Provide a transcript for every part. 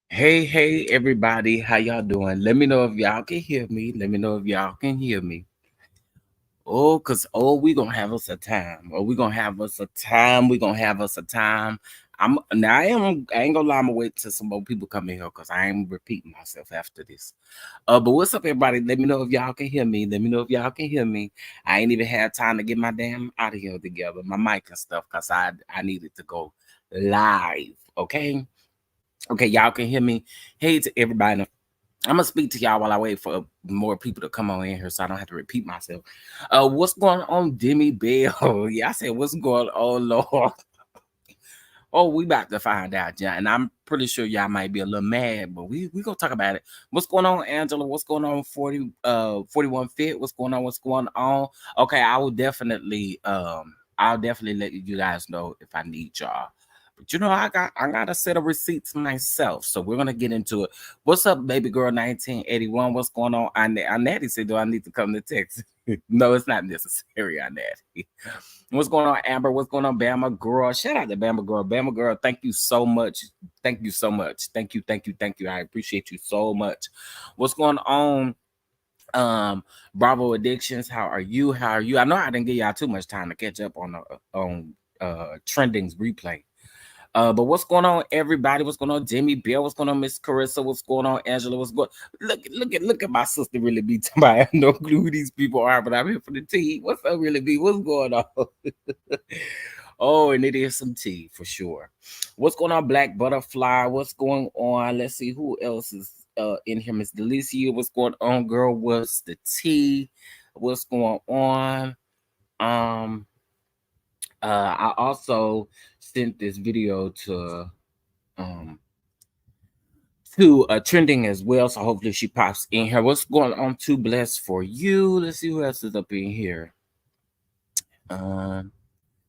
Hey, everybody, how y'all doing? Let me know if y'all can hear me. Let me know if y'all can hear me. We gonna have us a time. We gonna have us a time. We gonna have us a time. I ain't gonna lie, I'm gonna wait till some more people come in here because I ain't repeating myself after this. But what's up, everybody? Let me know if y'all can hear me. Let me know if y'all can hear me. I ain't even had time to get my damn out of here together, my mic and stuff, because I needed to go live. Okay, y'all can hear me. Hey to everybody. I'm gonna speak to y'all while I wait for more people to come on in here, so I don't have to repeat myself. What's going on, Demi Bell? Yeah, I said, what's going on, Lord? Oh, we about to find out, yeah. And I'm pretty sure y'all might be a little mad, but we gonna talk about it. What's going on, Angela? What's going on, 41 Fit? What's going on? What's going on? Okay, I'll definitely let you guys know if I need y'all. But I got a set of receipts myself, so we're gonna get into it. What's up, baby girl 1981? What's going on? Natty said, do I need to come to Texas? No, it's not necessary, Natty. What's going on, Amber? What's going on, Bama girl? Shout out to Bama girl. Bama girl, thank you so much. Thank you so much. Thank you, thank you, thank you. I appreciate you so much. What's going on? Bravo Addictions, how are you? How are you? I know I didn't give y'all too much time to catch up on trendings replay. But what's going on, everybody? What's going on, Jimmy Bill? What's going on, Miss Carissa? What's going on, Angela? What's going? Look at my sister. Really be talking about. I have no clue who these people are, but I'm here for the tea. What's up, really be? What's going on? Oh, and it is some tea for sure. What's going on, Black Butterfly? What's going on? Let's see who else is in here. Miss Delicia, what's going on, girl? What's the tea? What's going on? I also sent this video to trending as well, so hopefully she pops in here. What's going on? Too blessed for you. Let's see who else is up in here.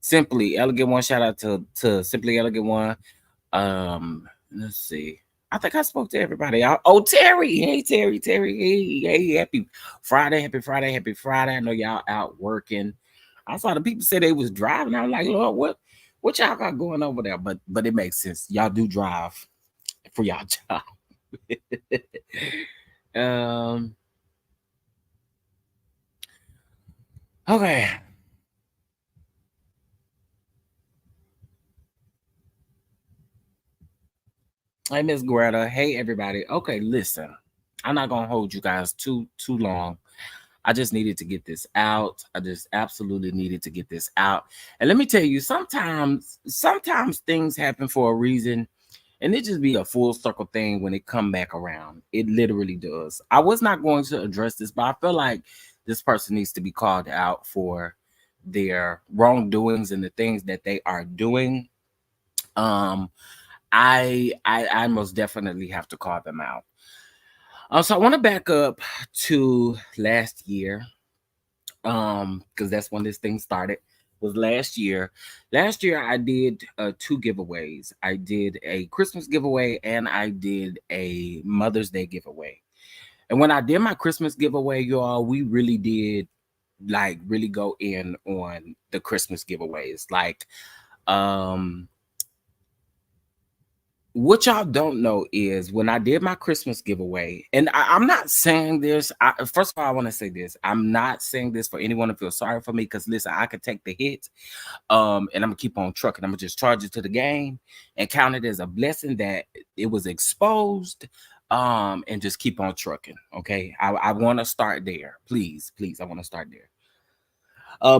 Simply Elegant One. Shout out to Simply Elegant One. Let's see. I think I spoke to everybody. Oh, Terry. Hey, Terry. Hey, happy Friday. I know y'all out working. I saw the people say they was driving. I was like, Lord, what y'all got going over there? But it makes sense. Y'all do drive for y'all job. Okay. Hey, Miss Greta. Hey, everybody. Okay, listen. I'm not gonna hold you guys too long. I just needed to get this out. I just absolutely needed to get this out. And let me tell you, sometimes things happen for a reason, and it just be a full circle thing when it come back around. It literally does. I was not going to address this, but I feel like this person needs to be called out for their wrongdoings and the things that they are doing. Um, I most definitely have to call them out. So I want to back up to last year, because that's when this thing started. Was last year. Last year I did two giveaways. I did a Christmas giveaway and I did a Mother's Day giveaway. And when I did my Christmas giveaway, y'all, we really did like really go in on the Christmas giveaways. Like, um what y'all don't know is when I did my Christmas giveaway, and I'm not saying this. First of all, I want to say this. I'm not saying this for anyone to feel sorry for me because listen, I could take the hit, and I'm gonna keep on trucking. I'm gonna just charge it to the game and count it as a blessing that it was exposed, and just keep on trucking. Okay, I want to start there, please, please. I want to start there.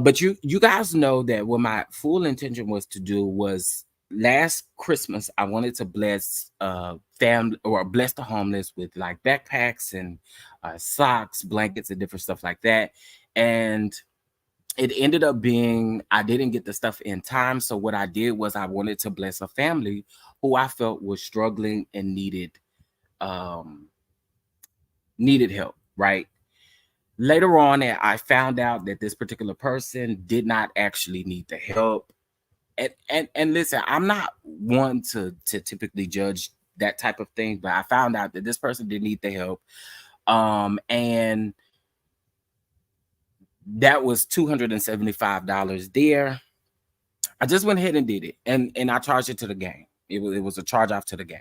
But you guys know that what my full intention was to do was last Christmas I wanted to bless family or bless the homeless with like backpacks and socks, blankets, and different stuff like that. And it ended up being I didn't get the stuff in time. So what I did was I wanted to bless a family who I felt was struggling and um needed help, right? Later on, I found out that this particular person did not actually need the help. And listen, I'm not one to typically judge that type of thing, but I found out that this person did need the help. And that was $275 there. I just went ahead and did it, and I charged it to the game. It was a charge off to the game.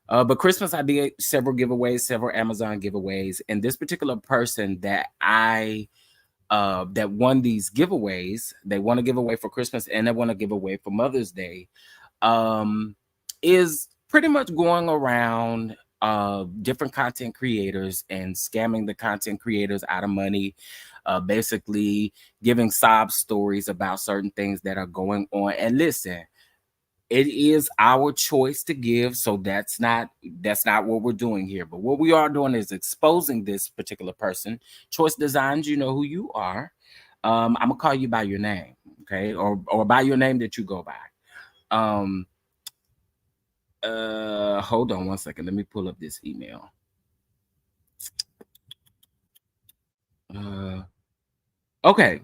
But Christmas, I did several giveaways, several Amazon giveaways, and this particular person that won these giveaways, they want to give away for Christmas and they want to give away for Mother's Day, um, is pretty much going around different content creators and scamming the content creators out of money, basically giving sob stories about certain things that are going on. And listen, it is our choice to give, so that's not what we're doing here. But what we are doing is exposing this particular person. Choice Designs, you know who you are. I'm gonna call you by your name, okay, or by your name that you go by. um Hold on one second, let me pull up this email. Okay.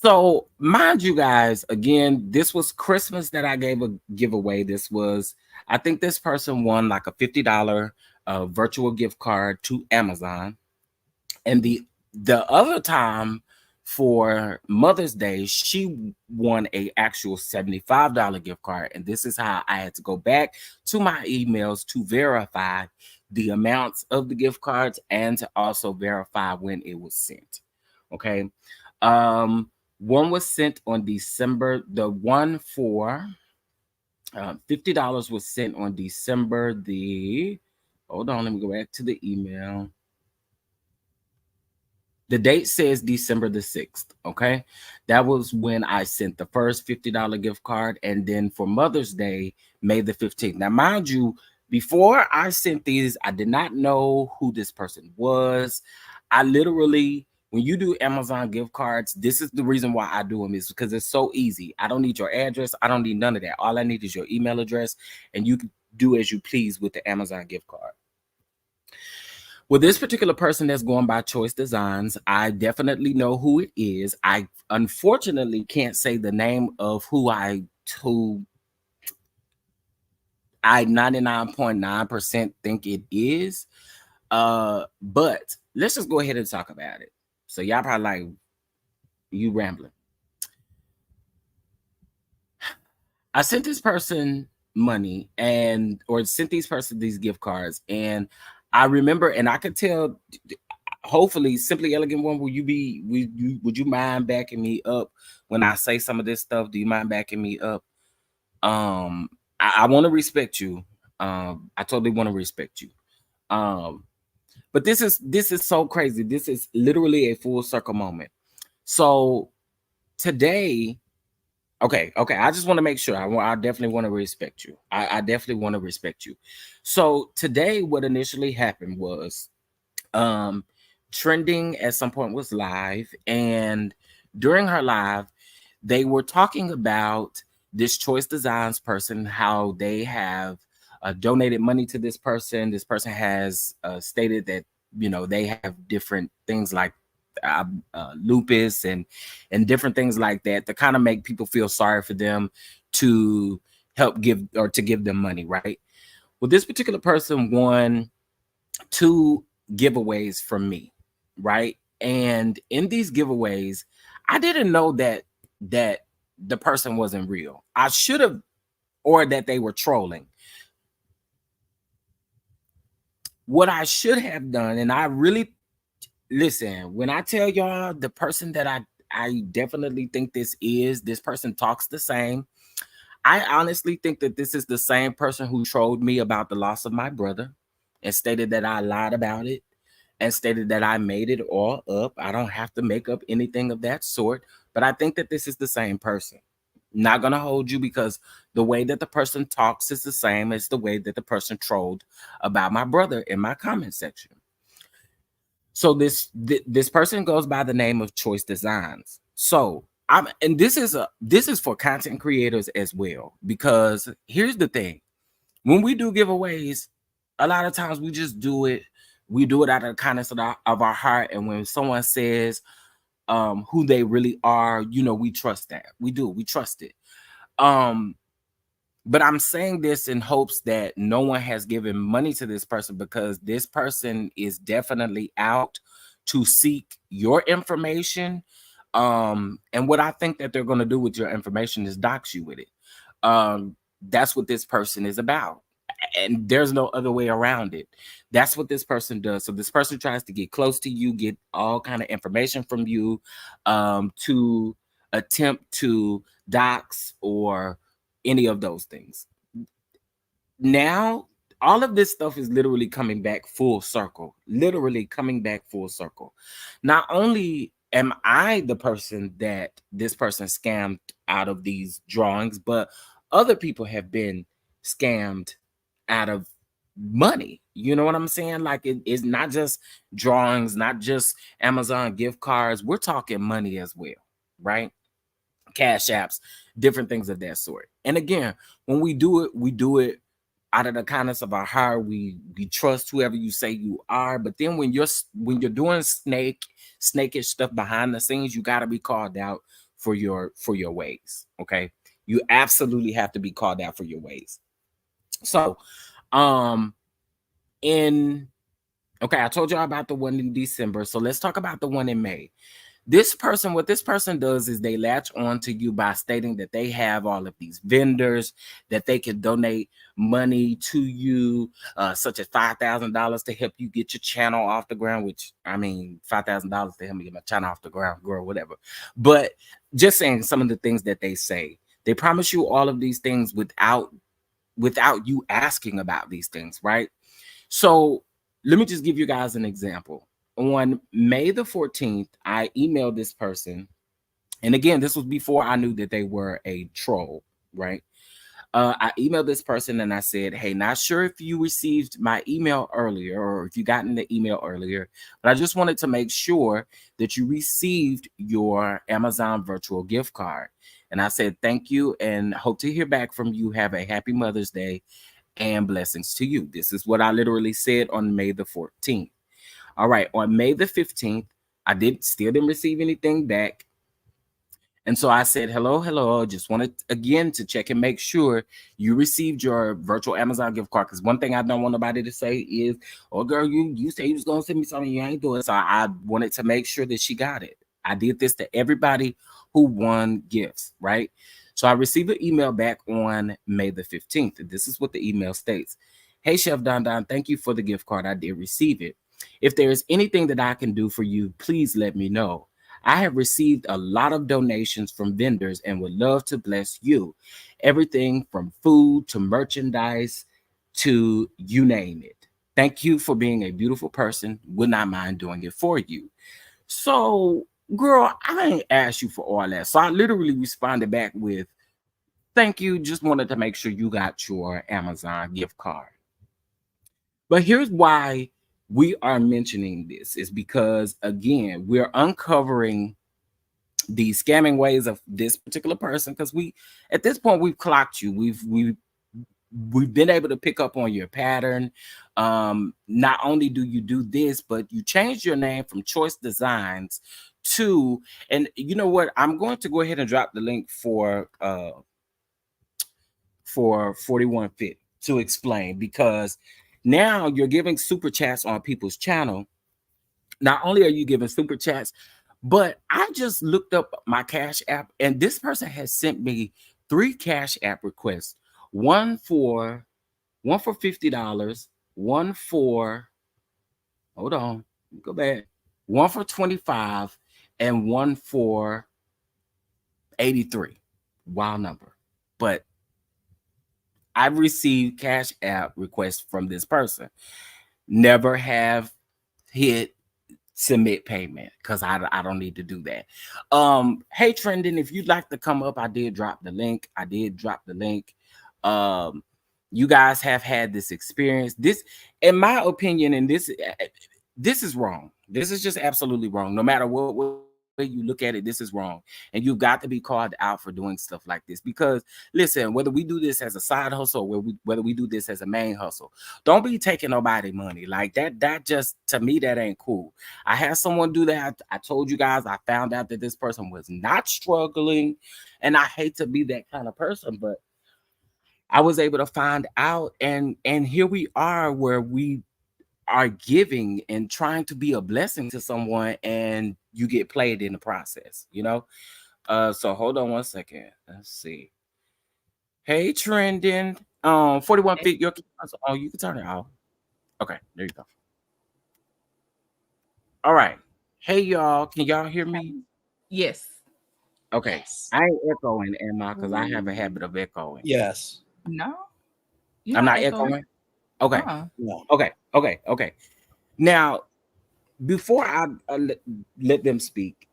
So, mind you guys, again, this was Christmas that I gave a giveaway. This was, I think this person won like a $50 virtual gift card to Amazon. And the other time for Mother's Day, she won a actual $75 gift card. And this is how I had to go back to my emails to verify the amounts of the gift cards and to also verify when it was sent. Okay. One was sent on December. The one for $50 was sent on December the. Hold on, let me go back to the email. The date says December the 6th. Okay. That was when I sent the first $50 gift card. And then for Mother's Day, May the 15th. Now, mind you, before I sent these, I did not know who this person was. I literally, when you do Amazon gift cards, this is the reason why I do them, is because it's so easy. I don't need your address. I don't need none of that. All I need is your email address, and you can do as you please with the Amazon gift card. With this particular person that's going by Choice Designs, I definitely know who it is. I unfortunately can't say the name of who I 99.9% think it is. But let's just go ahead and talk about it. So y'all probably like, you rambling. I sent this person money or sent these person these gift cards, and I remember, and I could tell. Hopefully, Simply Elegant One, would you mind backing me up when I say some of this stuff? Do you mind backing me up? Um, I want to respect you. I totally want to respect you. Um, but this is so crazy. This is literally a full circle moment. So today, okay. I just want to make sure. I definitely want to respect you. I definitely want to respect you. So today, what initially happened was, um, trending at some point was live, and during her live, they were talking about this Choice Designs person, how they have donated money to this person. This person has stated that, they have different things like lupus and different things like that to kind of make people feel sorry for them, to help give, or to give them money, right? Well, this particular person won two giveaways from me, right? And in these giveaways, I didn't know that the person wasn't real. I should have, or that they were trolling. What I should have done, and I really, listen, when I tell y'all the person that I definitely think this person talks the same. I honestly think that this is the same person who trolled me about the loss of my brother and stated that I lied about it and stated that I made it all up. I don't have to make up anything of that sort. But I think that this is the same person. Not going to hold you, because the way that the person talks is the same as the way that the person trolled about my brother in my comment section. So this person goes by the name of Choice Designs. So and this is for content creators as well, because here's the thing: when we do giveaways, a lot of times we just do it. We do it out of the kindness of our heart, and when someone says who they really are, we trust that. We trust it. Um, but I'm saying this in hopes that no one has given money to this person, because this person is definitely out to seek your information. And what I think that they're going to do with your information is dox you with it. That's what this person is about. And there's no other way around it. That's what this person does. So this person tries to get close to you, get all kind of information from you, to attempt to dox or any of those things. Now, all of this stuff is literally coming back full circle. Literally coming back full circle. Not only am I the person that this person scammed out of these drawings, but other people have been scammed out of money. You know what I'm saying? Like, it's not just drawings, not just Amazon gift cards. We're talking money as well, right? Cash apps, different things of that sort. And again, when we do it out of the kindness of our heart. We trust whoever you say you are. But then when you're doing snakish stuff behind the scenes, you got to be called out for your ways. Okay, you absolutely have to be called out for your ways. So, in okay, I told y'all about the one in December. So let's talk about the one in May. What this person does is they latch on to you by stating that they have all of these vendors, that they can donate money to you, such as $5,000 to help you get your channel off the ground, which, I mean, $5,000 to help me get my channel off the ground, girl, whatever. But just saying some of the things that they say. They promise you all of these things without you asking about these things, right? So let me just give you guys an example. On May the 14th, I emailed this person. And again, this was before I knew that they were a troll, right? I emailed this person and I said, hey, not sure if you received my email earlier or if you gotten the email earlier, but I just wanted to make sure that you received your Amazon virtual gift card. And I said, thank you and hope to hear back from you. Have a happy Mother's Day and blessings to you. This is what I literally said on May the 14th. All right, on May the 15th, I still didn't receive anything back. And so I said, hello. Just wanted again to check and make sure you received your virtual Amazon gift card. Because one thing I don't want nobody to say is, oh, girl, you said you was going to send me something you ain't doing. So I wanted to make sure that she got it. I did this to everybody who won gifts, right? So I received an email back on May the 15th. And this is what the email states. Hey, Chef Don, thank you for the gift card. I did receive it. If there is anything that I can do for you, please let me know. I have received a lot of donations from vendors and would love to bless you. Everything from food to merchandise to you name it. Thank you for being a beautiful person. Would not mind doing it for you. So, girl, I ain't asked you for all that. So I literally responded back with, thank you. Just wanted to make sure you got your Amazon gift card. But here's why we are mentioning this is because, again, we're uncovering the scamming ways of this particular person because we, at this point, we've clocked you. We've been able to pick up on your pattern. Not only do you do this, but you changed your name from Choice Designs to, and you know what? I'm going to go ahead and drop the link for 41 Fit to explain, because now you're giving super chats on people's channel. Not only are you giving super chats, but I just looked up my Cash App, and this person has sent me 3 Cash App requests. One for $50, one for, hold on, go back, one for 25, and one for 83. Wild number. But I've received Cash App requests from this person. Never have hit submit payment because I don't need to do that. Hey Trending, if you'd like to come up, I did drop the link. You guys have had this experience. This, in my opinion, and this is wrong. This is just absolutely wrong. No matter what way you look at it, this is wrong. And you've got to be called out for doing stuff like this. Because listen, whether we do this as a side hustle or whether we do this as a main hustle, don't be taking nobody money like that. That just, to me, that ain't cool. I had someone do that. I told you guys, I found out that this person was not struggling, and I hate to be that kind of person, but I was able to find out, and here we are where we are giving and trying to be a blessing to someone, and you get played in the process, you know. So hold on one second. Let's see. Hey Trending. 41 feet, your camera's on. You can turn it off. Okay, there you go. All right. Hey y'all, can y'all hear me? Yes. Okay. Yes. I ain't echoing, am I? Because I have a habit of echoing. Yes. No, you're I'm not not echoing. echoing. Okay. No. Okay. Now, before I let them speak,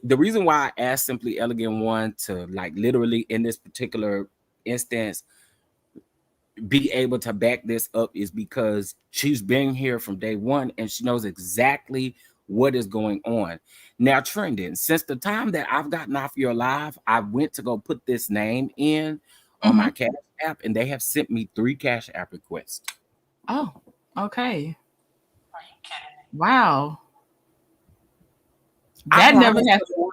the reason why I asked Simply Elegant One to, like, literally in this particular instance be able to back this up is because she's been here from day one and she knows exactly what is going on. Now, Trending, since the time that I've gotten off your live, I went to go put this name in on my Cash App, and they have sent me 3 Cash App requests. Oh, okay. Are you kidding me? Wow. I That never promise. happened.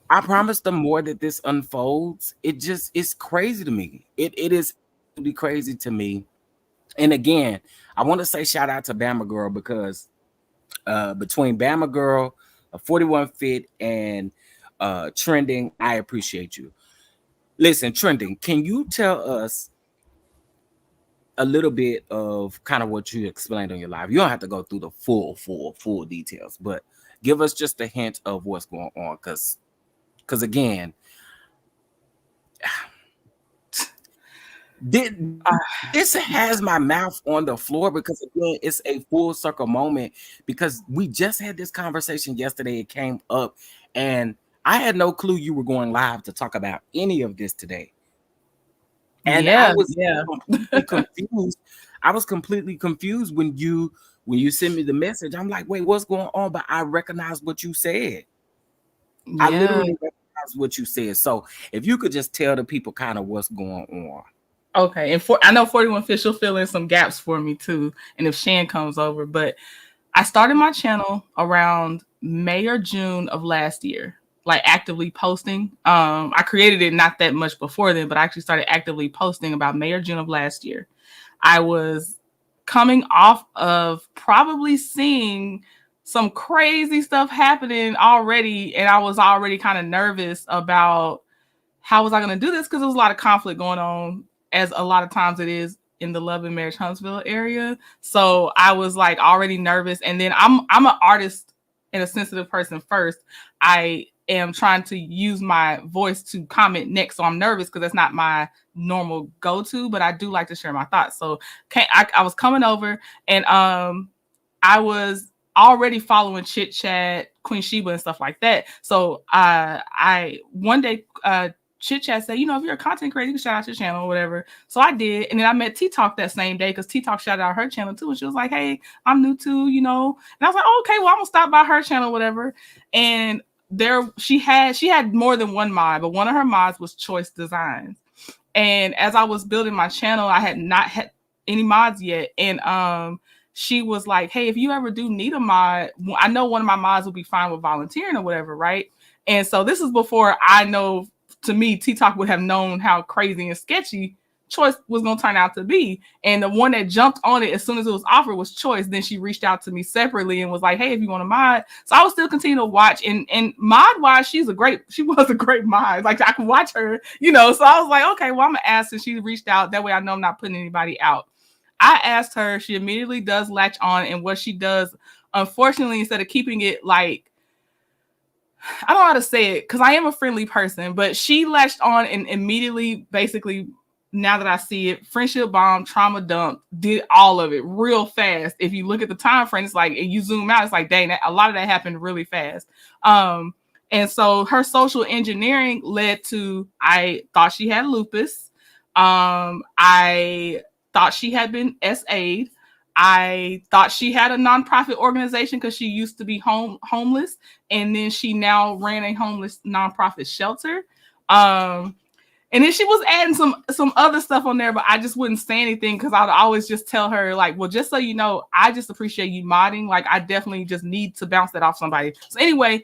I promise the more that this unfolds, it's crazy to me. It is absolutely crazy to me. And again, I want to say shout out to Bama Girl because between Bama Girl, 41 Fit, and Trending, I appreciate you. Listen, Trending, can you tell us a little bit of kind of what you explained on your live? You don't have to go through the full details, but give us just a hint of what's going on, because again, this has my mouth on the floor because, again, it's a full circle moment, because we just had this conversation yesterday. It came up, and I had no clue you were going live to talk about any of this today. And I Yeah, was yeah. completely confused. I was completely confused when you sent me the message. I'm like, wait, what's going on? But I recognize what you said. I Yeah. literally recognize what you said. So if you could just tell the people kind of what's going on. Okay. And I know 41 Fish will fill in some gaps for me too. And if Shan comes over, but I started my channel around May or June of last year, like actively posting. I created it not that much before then, but I actually started actively posting about May or June of last year. I was coming off of probably seeing some crazy stuff happening already, and I was already kind of nervous about how was I going to do this, because there was a lot of conflict going on, as a lot of times it is in the Love and Marriage Huntsville area. So I was like already nervous, and then I'm an artist and a sensitive person first, I am trying to use my voice to comment next. So I'm nervous because that's not my normal go-to, but I do like to share my thoughts. So I was coming over and I was already following Chit Chat, Queen Sheba, and stuff like that. So I one day Chit Chat said, if you're a content creator, you can shout out your channel or whatever. So I did, and then I met T Talk that same day because T Talk shouted out her channel too, and she was like, "Hey, I'm new too," And I was like, oh, "Okay, well, I'm gonna stop by her channel, whatever." And she had more than one mod, but one of her mods was Choice Designs. And as I was building my channel, I had not had any mods yet, and she was like, "Hey, if you ever do need a mod, I know one of my mods will be fine with volunteering or whatever, right?" And so this is before I know. To me, T-Talk would have known how crazy and sketchy Choice was going to turn out to be. And the one that jumped on it as soon as it was offered was Choice. Then she reached out to me separately and was like, "Hey, if you want to mod." So I would still continue to watch. And mod-wise, she was a great mod. Like, I could watch her, So I was like, okay, well, I'm going to ask her. She reached out. That way I know I'm not putting anybody out. I asked her. She immediately does latch on. And what she does, unfortunately, instead of keeping it like, I don't know how to say it because I am a friendly person, but she latched on and immediately, basically, now that I see it, friendship bomb, trauma dump, did all of it real fast. If you look at the time frame, it's like, and you zoom out, it's like, dang, a lot of that happened really fast. And so her social engineering led to, I thought she had lupus. I thought she had been SA'd. I thought she had a nonprofit organization because she used to be homeless, and then she now ran a homeless nonprofit shelter. And then she was adding some other stuff on there, but I just wouldn't say anything because I'd always just tell her, like, well, just so you know, I just appreciate you modding. Like, I definitely just need to bounce that off somebody. So anyway,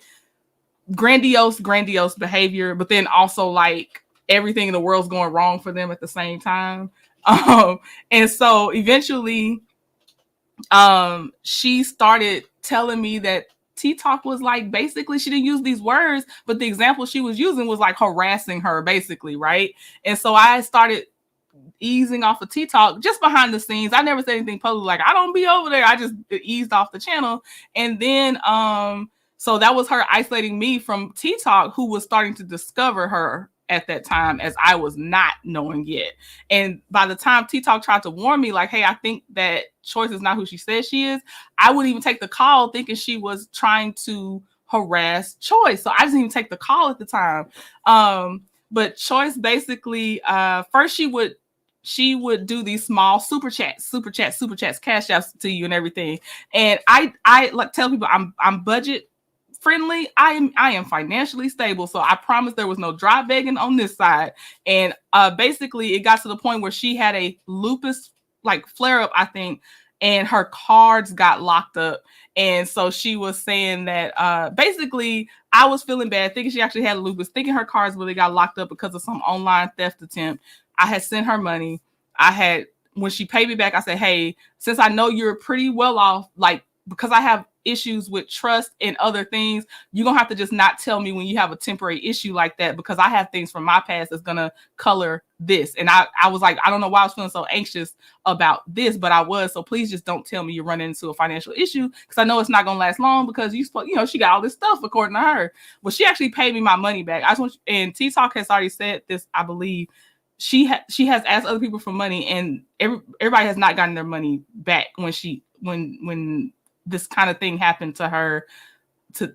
grandiose behavior, but then also like everything in the world's going wrong for them at the same time. And so eventually she started telling me that T-Talk was like, basically, she didn't use these words, but the example she was using was like harassing her, basically, right? And so I started easing off of T-Talk just behind the scenes. I never said anything public, like, I don't be over there. I just eased off the channel. And then so that was her isolating me from T-Talk, who was starting to discover her at that time, as I was not knowing yet. And by the time T-Talk tried to warn me, like, hey, I think that Choice is not who she says she is, I wouldn't even take the call thinking she was trying to harass Choice. So I didn't even take the call at the time. But Choice basically, first she would do these small super chats, cash outs to you and everything. And I like tell people I'm budget friendly. I am financially stable, so I promise there was no dry begging on this side. And basically, it got to the point where she had a lupus like flare up, I think, and her cards got locked up. And so she was saying that basically I was feeling bad, thinking she actually had lupus, thinking her cards really got locked up because of some online theft attempt. I had sent her money. When she paid me back, I said, hey, since I know you're pretty well off, like, because I have issues with trust and other things, you're gonna have to just not tell me when you have a temporary issue like that, because I have things from my past that's gonna color this. And I was like, I don't know why I was feeling so anxious about this, but I was. So please just don't tell me you're running into a financial issue, because I know it's not gonna last long, because she got all this stuff according to her. Well, she actually paid me my money back. And T-Talk has already said this, I believe. She has asked other people for money, and everybody has not gotten their money back when this kind of thing happened to her.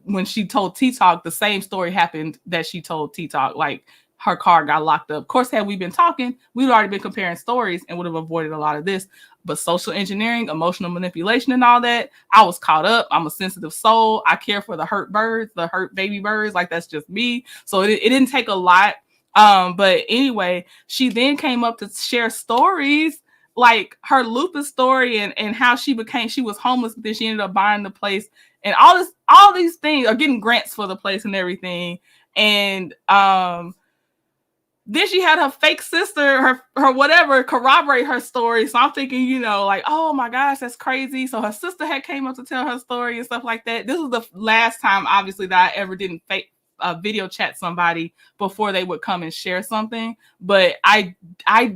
When she told T-Talk, the same story happened that she told T-Talk, like her car got locked up. Of course, had we been talking, we'd already been comparing stories and would have avoided a lot of this. But social engineering, emotional manipulation, and all that, I was caught up. I'm a sensitive soul. I care for the hurt birds, the hurt baby birds. Like, that's just me. So it didn't take a lot. But anyway, she then came up to share stories, like her lupus story and how she was homeless, but then she ended up buying the place, and all these things are getting grants for the place and everything. And then she had her fake sister, her whatever, corroborate her story. So I'm thinking, like, oh my gosh, that's crazy. So her sister had came up to tell her story and stuff like that. This was the last time, obviously, that I ever didn't fake video chat somebody before they would come and share something. But I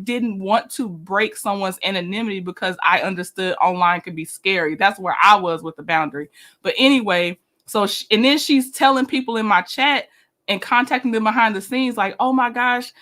didn't want to break someone's anonymity, because I understood online could be scary. That's where I was with the boundary. But anyway, So and then she's telling people in my chat and contacting them behind the scenes, like, "Oh my gosh,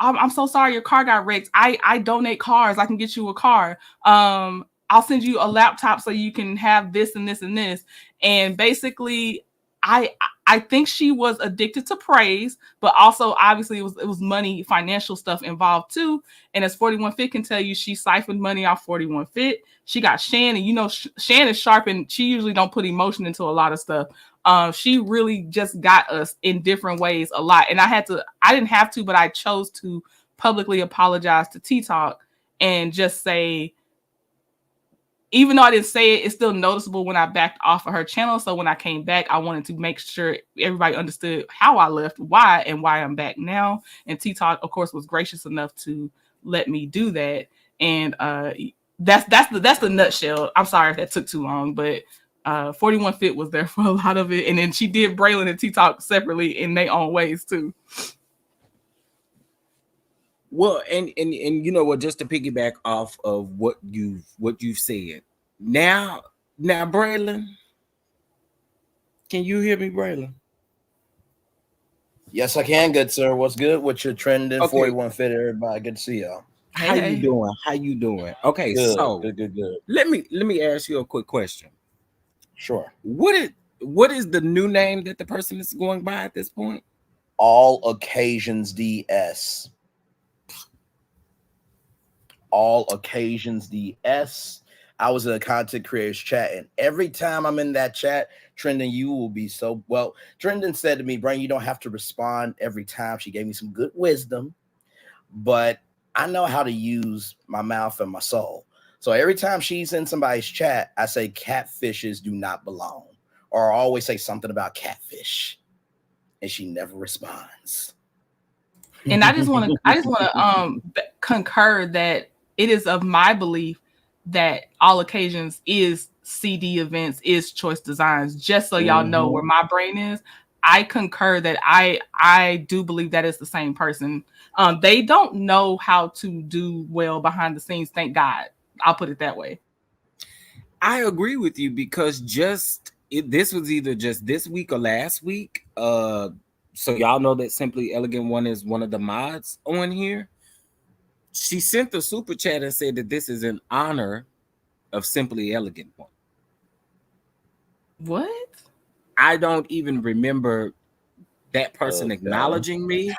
I'm so sorry your car got wrecked. I donate cars. I can get you a car. I'll send you a laptop so you can have this and this and this." And basically, I I think she was addicted to praise, but also obviously it was money, financial stuff involved too. And as 41 Fit can tell you, she siphoned money off 41 Fit. She got Shan, and Shan is sharp, and she usually don't put emotion into a lot of stuff. She really just got us in different ways a lot, and I didn't have to, but I chose to publicly apologize to T Talk and just say, even though I didn't say it, it's still noticeable when I backed off of her channel. So when I came back, I wanted to make sure everybody understood how I left, why, and why I'm back now. And T Talk, of course, was gracious enough to let me do that. And that's the nutshell. I'm sorry if that took too long, but 41 Fit was there for a lot of it. And then she did Braylon and T Talk separately in their own ways too. Well, and you know what? Just to piggyback off of what you've said. Now, Braylon, can you hear me, Braylon? Yes, I can, good sir. What's good? What's your trending? Okay, 41 Fit, everybody. Good to see y'all. Hey, how you hey. doing? How you doing? Okay, Good, so good, good, good. let me ask you a quick question. Sure. What is the new name that the person is going by at this point? All occasions DS. All occasions DS. I was in a content creators chat, and every time I'm in that chat, Trendon, you will be so well. Trendon said to me, Brain, you don't have to respond every time. She gave me some good wisdom, but I know how to use my mouth and my soul. So every time she's in somebody's chat, I say catfishes do not belong, or I always say something about catfish, and she never responds. And I just want to concur that it is of my belief that all occasions is CD events, is choice designs. Just so y'all know where Mhm. my brain is, I concur that I do believe that is the same person. They don't know how to do well behind the scenes. Thank God. I'll put it that way. I agree with you because this was either just this week or last week. So y'all know that Simply Elegant One is one of the mods on here. She sent the super chat and said that this is in honor of Simply Elegant One. What? I don't even remember that person Okay. acknowledging me,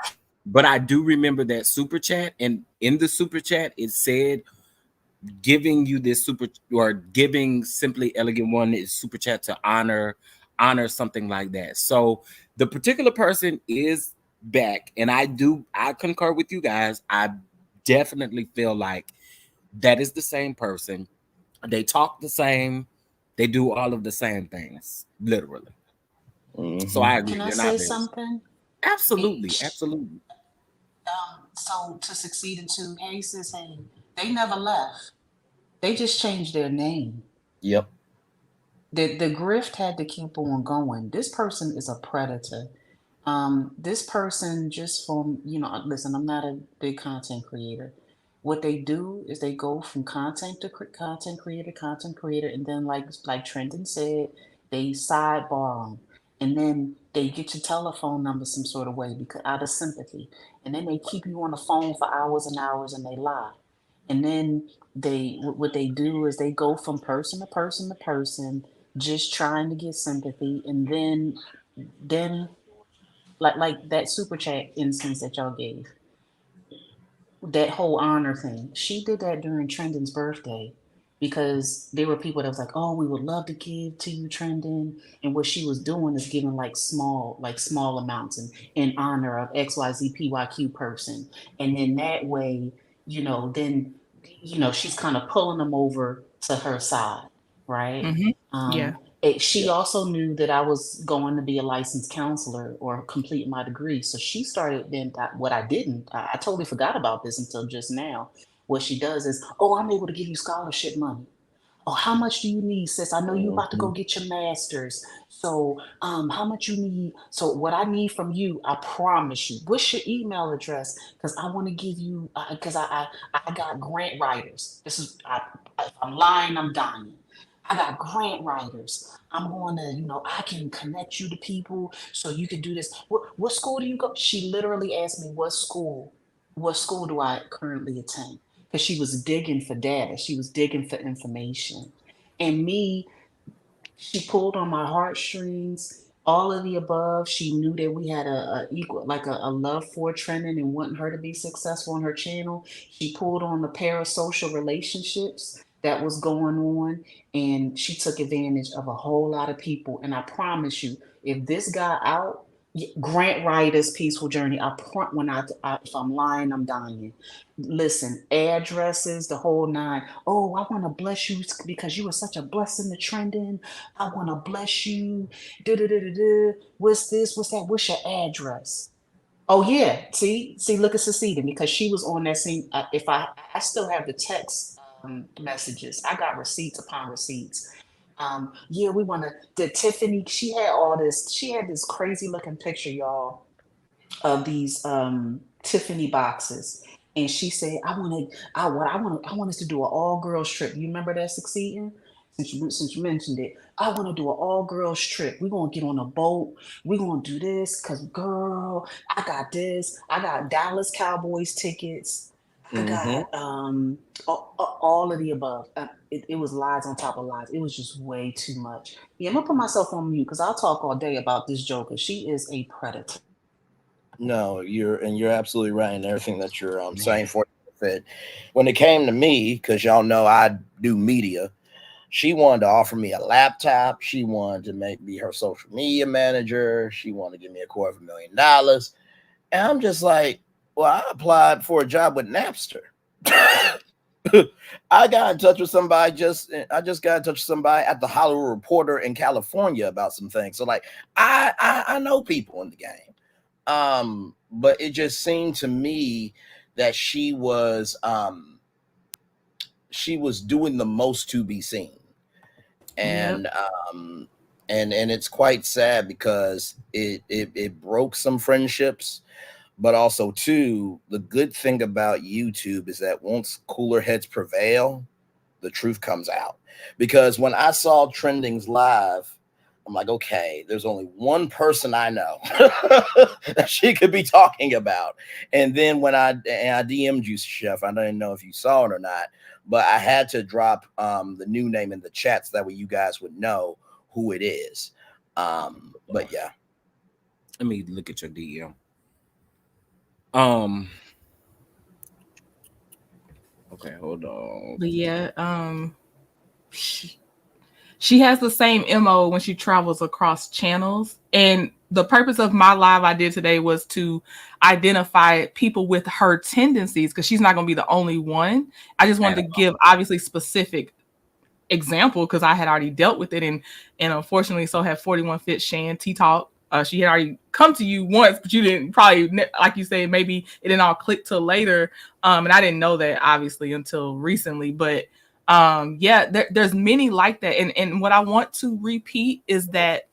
but I do remember that super chat. And in the super chat, it said giving you this super or giving Simply Elegant One is super chat to honor something like that. So the particular person is back, and I concur with you guys. I definitely feel like that is the same person. They talk the same, they do all of the same things, literally. So I Hmm. agree. Can I They're not say very something? Hey, absolutely, absolutely. so to succeed into, hey sis, hey, they never left. They just changed their name. Yep. The grift had to keep on going. This person is a predator. This person just from, listen, I'm not a big content creator. What they do is they go from content creator, and then like Trenton said, they sidebar them, and then they get your telephone number some sort of way because out of sympathy, and then they keep you on the phone for hours and hours, and they lie, and then what they do is they go from person to person to person, just trying to get sympathy, and then like that super chat instance that y'all gave, that whole honor thing. She did that during Trendon's birthday because there were people that was like, "Oh, we would love to give to you, Trendon," and what she was doing is giving like small amounts in honor of XYZPYQ person, and then that way, then she's kind of pulling them over to her side, right? Mm-hmm. Yeah. Um, she Yep. also knew that I was going to be a licensed counselor or complete my degree. So she started then what I didn't, I totally forgot about this until just now. What she does is, oh, I'm able to give you scholarship money. Oh, how much do you need, sis? I know you about to go Hmm. get your master's. So, how much you need? So, what I need from you, I promise you. What's your email address? Because I want to give you. Because I got grant writers. This is. If I'm lying, I'm dying. I got grant writers. I'm going to, I can connect you to people so you can do this. What school do you go? She literally asked me what school do I currently attend? Because she was digging for data. She was digging for information. And me, she pulled on my heartstrings, all of the above. She knew that we had a equal, like a love for trending and wanting her to be successful on her channel. She pulled on the parasocial relationships that was going on, and she took advantage of a whole lot of people. And I promise you, if this got out, Grant Writer's Peaceful Journey. If I'm lying, I'm dying. Listen, addresses, the whole nine. Oh, I want to bless you because you were such a blessing to trending. I want to bless you. Da da da da da. What's this? What's that? What's your address? Oh yeah. See, look at Seceding because she was on that scene. If I still have the text messages. I got receipts upon receipts. Yeah, we want to. The Tiffany. She had all this. She had this crazy looking picture, y'all, of these Tiffany boxes. And she said, I want us to do an all girls trip. You remember that, Succeeding? Since you mentioned it, I want to do an all girls trip. We're gonna get on a boat. We're gonna do this because girl, I got this. I got Dallas Cowboys tickets. I Mm-hmm. got all of the above. It was lies on top of lies. It was just way too much. Yeah, I'm gonna put myself on mute because I'll talk all day about this Joker. She is a predator. No, you're absolutely right in everything that you're saying Man. for it. When it came to me, because y'all know I do media, she wanted to offer me a laptop. She wanted to make me her social media manager. She wanted to give me $250,000. And I'm just like, well, I applied for a job with Napster. I got in touch with somebody I just got in touch with somebody at the Hollywood Reporter in California about some things. So like I know people in the game. But it just seemed to me that she was doing the most to be seen. Yep. And and it's quite sad because it broke some friendships, but also too, the good thing about YouTube is that once cooler heads prevail, the truth comes out. Because when I saw Trendings live, I'm like, okay, there's only one person I know that she could be talking about. And then I DM'd you, Chef, I didn't know if you saw it or not, but I had to drop the new name in the chat so that way you guys would know who it is. But yeah. Let me look at your DM. Um. Okay, hold on. But yeah, she has the same MO when she travels across channels. And the purpose of my live I did today was to identify people with her tendencies because she's not going to be the only one. I just wanted to give obviously specific example because I had already dealt with it, and unfortunately so had 41 Fit Shan T Talk. She had already come to you once, but you didn't probably, like you say, maybe it didn't all click till later. And I didn't know that obviously until recently. But yeah, there's many like that. And what I want to repeat is that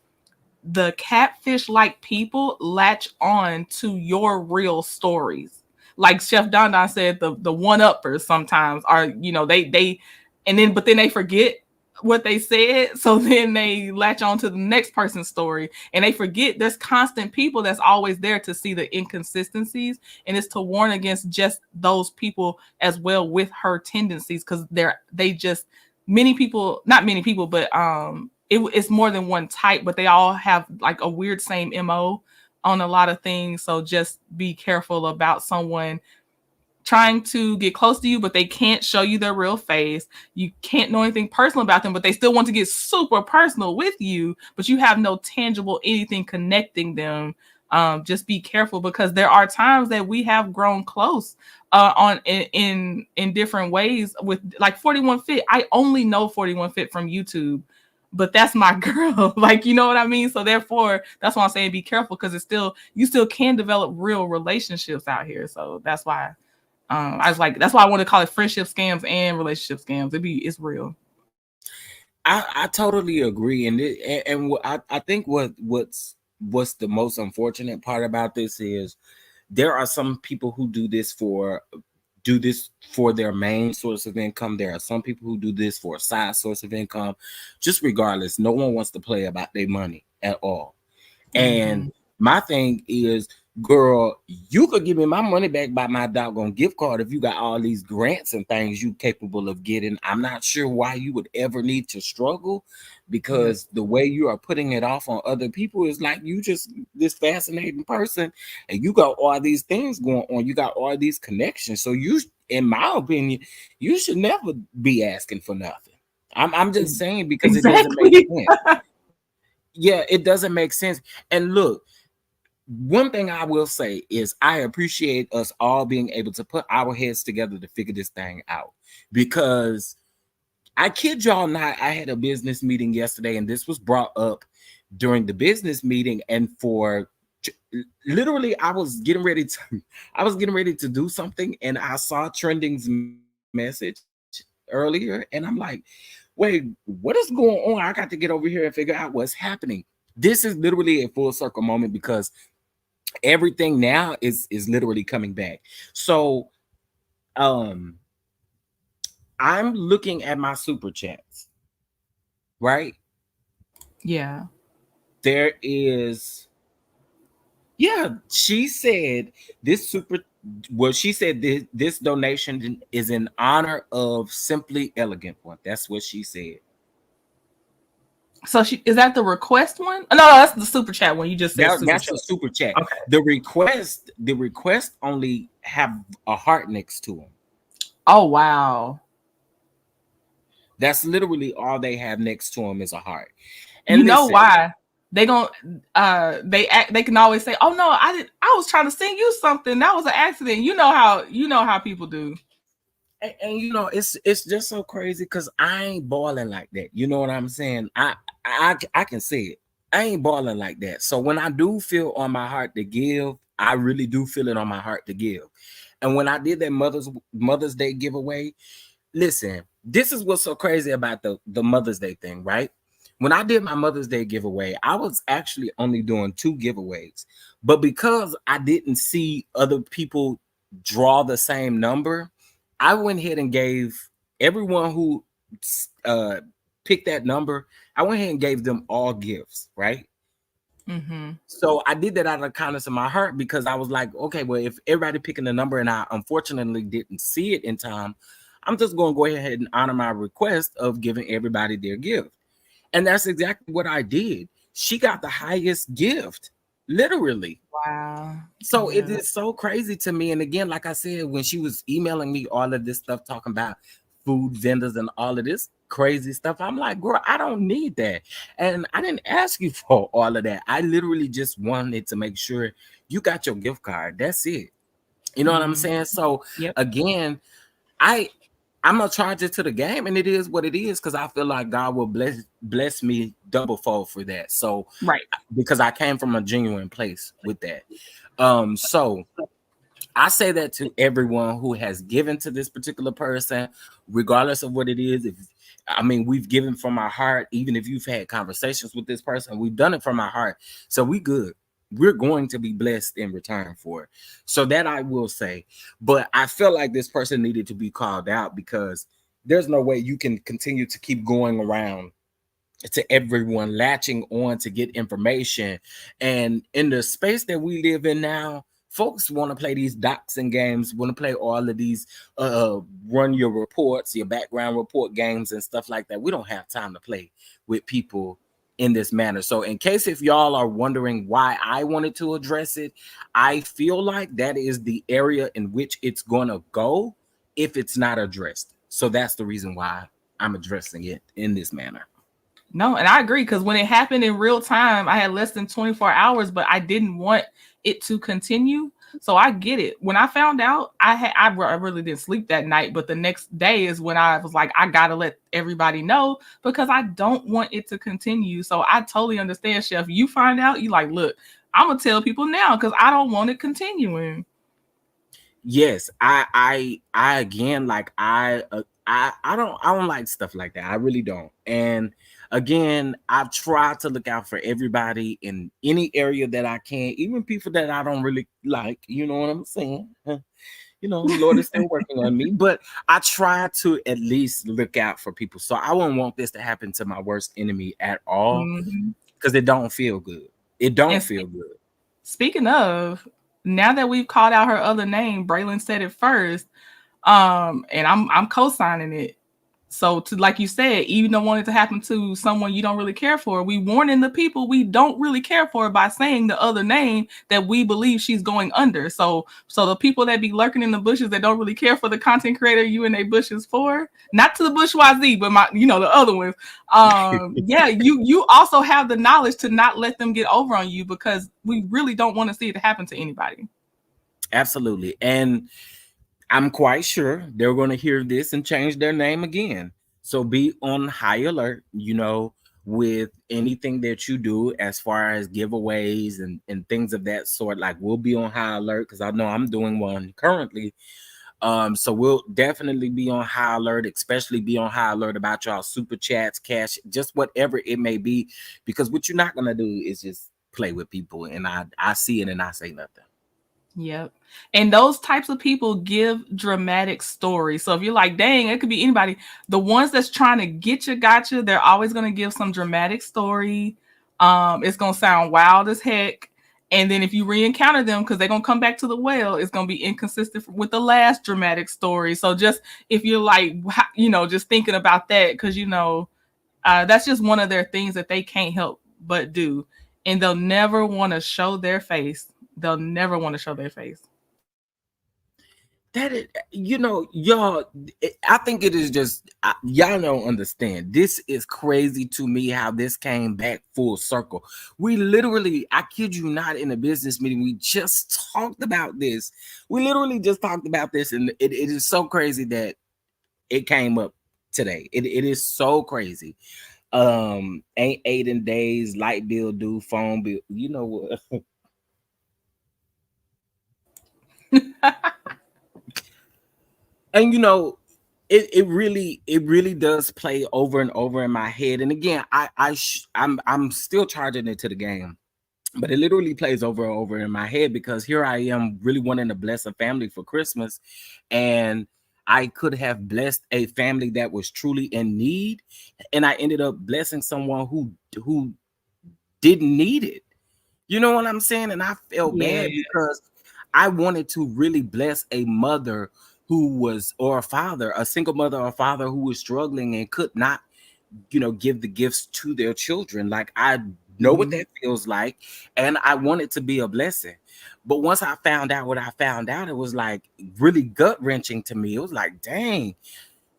the catfish like people latch on to your real stories. Like Chef Don Don said, the one uppers sometimes are, they and then but then they forget what they said. So then they latch on to the next person's story and they forget there's constant people that's always there to see the inconsistencies. And it's to warn against just those people as well with her tendencies because they just many people, not many people, but it's more than one type, but they all have like a weird same MO on a lot of things. So just be careful about someone trying to get close to you, but they can't show you their real face. You can't know anything personal about them, but they still want to get super personal with you, but you have no tangible anything connecting them. Just be careful because there are times that we have grown close in different ways with like 41 Fit. I only know 41 Fit from YouTube, but that's my girl. Like, you know what I mean? So therefore, that's why I'm saying be careful because you still can develop real relationships out here. So that's why I was like, that's why I want to call it friendship scams and relationship scams. It's real. I totally agree, I think what's the most unfortunate part about this is there are some people who do this for do this for their main source of income. There are some people who do this for a side source of income. Just regardless, no one wants to play about their money at all. And Mhm. my thing is, girl, you could give me my money back by my doggone gift card if you got all these grants and things you capable of getting. I'm not sure why you would ever need to struggle, Yeah. because the way you are putting it off on other people is like you just this fascinating person and you got all these things going on. You got all these connections. So you, in my opinion, you should never be asking for nothing. I'm just saying, because it doesn't make Exactly. sense. Yeah, it doesn't make sense. And look, one thing I will say is I appreciate us all being able to put our heads together to figure this thing out. Because I kid y'all not, I had a business meeting yesterday, and this was brought up during the business meeting. And for literally, I was getting ready to do something, and I saw Trending's message earlier, and I'm like, wait, what is going on? I got to get over here and figure out what's happening. This is literally a full circle moment, because everything now is literally coming back. So um I'm looking at my super chats, right? Yeah. There is, yeah, she said this super, well, she said this donation is in honor of Simply Elegant One. That's what she said. So she is that the request one? No, that's the super chat one. You just said super That's chat. the super chat. Okay. The request only have a heart next to them. Oh wow. That's literally all they have next to them is a heart. You And know listen, why? They gon' they can always say, "Oh no, I was trying to send you something. That was an accident." You know how people do. and you know, it's just so crazy because I ain't balling like that. You know what I'm saying? I can say it. I ain't balling like that. So when I do feel on my heart to give, I really do feel it on my heart to give. And when I did that Mother's Day giveaway, listen, this is what's so crazy about the Mother's Day thing, right? When I did my Mother's Day giveaway, I was actually only doing 2 giveaways. But because I didn't see other people draw the same number, I went ahead and gave everyone who uh picked that number, I went ahead and gave them all gifts, right? Mm-hmm. So I did that out of the kindness of my heart, because I was like, okay, well, if everybody picking the number and I unfortunately didn't see it in time, I'm just going to go ahead and honor my request of giving everybody their gift. And that's exactly what I did. She got the highest gift, literally. Wow. So it Yeah. is so crazy to me. And again, like I said, when she was emailing me all of this stuff, talking about food vendors and all of this crazy stuff, I'm like, girl, I don't need that. And I didn't ask you for all of that. I literally just wanted to make sure you got your gift card. That's it. You know what I'm Mm. saying? So Yep. again, I I'm gonna charge it to the game, and it is what it is, because I feel like God will bless me double fold for that. So Right. because I came from a genuine place with that. So I say that to everyone who has given to this particular person, regardless of what it is. If I mean, we've given from our heart, even if you've had conversations with this person, we've done it from our heart. So we good. We're going to be blessed in return for it. So that I will say. But I feel like this person needed to be called out, because there's no way you can continue to keep going around to everyone latching on to get information. And in the space that we live in now, folks want to play these doxing games, want to play all of these run your reports, your background report games and stuff like that. We don't have time to play with people in this manner. So in case if y'all are wondering why I wanted to address it, I feel like that is the area in which it's going to go if it's not addressed. So that's the reason why I'm addressing it in this manner. No, and I agree, because when it happened in real time, I had less than 24 hours, but I didn't want it to continue. So I get it. When I found out, I really didn't sleep that night, but the next day is when I was like, I gotta let everybody know, because I don't want it to continue. So I totally understand, Chef. You find out, you like, look, I'm gonna tell people now because I don't want it continuing. Yes, I again, like I don't like stuff like that. I really don't. And again, I've tried to look out for everybody in any area that I can, even people that I don't really like. You know what I'm saying? Lord is still working on me, but I try to at least look out for people. So I wouldn't want this to happen to my worst enemy at all, Mhm. because it don't feel good. It don't And feel good. speaking of, now that we've called out her other name, Braylon said it first. And I'm co-signing it. So to, like you said, even don't want it to happen to someone you don't really care for, we warning the people we don't really care for by saying the other name that we believe she's going under. So the people that be lurking in the bushes that don't really care for the content creator you in their bushes for, not to the bourgeoisie, but the other ones. Yeah, you also have the knowledge to not let them get over on you, because we really don't want to see it happen to anybody. Absolutely. And I'm quite sure they're going to hear this and change their name again. So be on high alert, with anything that you do as far as giveaways and things of that sort. Like, we'll be on high alert because I know I'm doing one currently. So we'll definitely be on high alert, especially be on high alert about y'all super chats, cash, just whatever it may be. Because what you're not going to do is just play with people. And I see it and I say nothing. Yep. And those types of people give dramatic stories. So if you're like, dang, it could be anybody, the ones that's trying to get you, gotcha, they're always going to give some dramatic story. It's going to sound wild as heck. And then if you re-encounter them, because they're going to come back to the well, it's going to be inconsistent with the last dramatic story. So just if you're like, just thinking about that, because, that's just one of their things that they can't help but do. And they'll never want to show their face. They'll never want to show their face. That is, y'all, I think it is just, y'all don't understand. This is crazy to me how this came back full circle. We literally, I kid you not, in a business meeting, we just talked about this. We literally just talked about this, and it is so crazy that it came up today. It is so crazy. Ain't 8 in days, light bill due, phone bill. You know what? And it really does play over and over in my head. And again, I'm still charging it to the game, but it literally plays over and over in my head, because here I am really wanting to bless a family for Christmas, and I could have blessed a family that was truly in need, and I ended up blessing someone who didn't need it. You know what I'm saying? And I felt Yeah. bad because I wanted to really bless a mother or a father, a single mother or father who was struggling and could not, give the gifts to their children. Like, I know what Mhm. that feels like, and I wanted to be a blessing. But once I found out what I found out, it was like really gut wrenching to me. It was like, dang,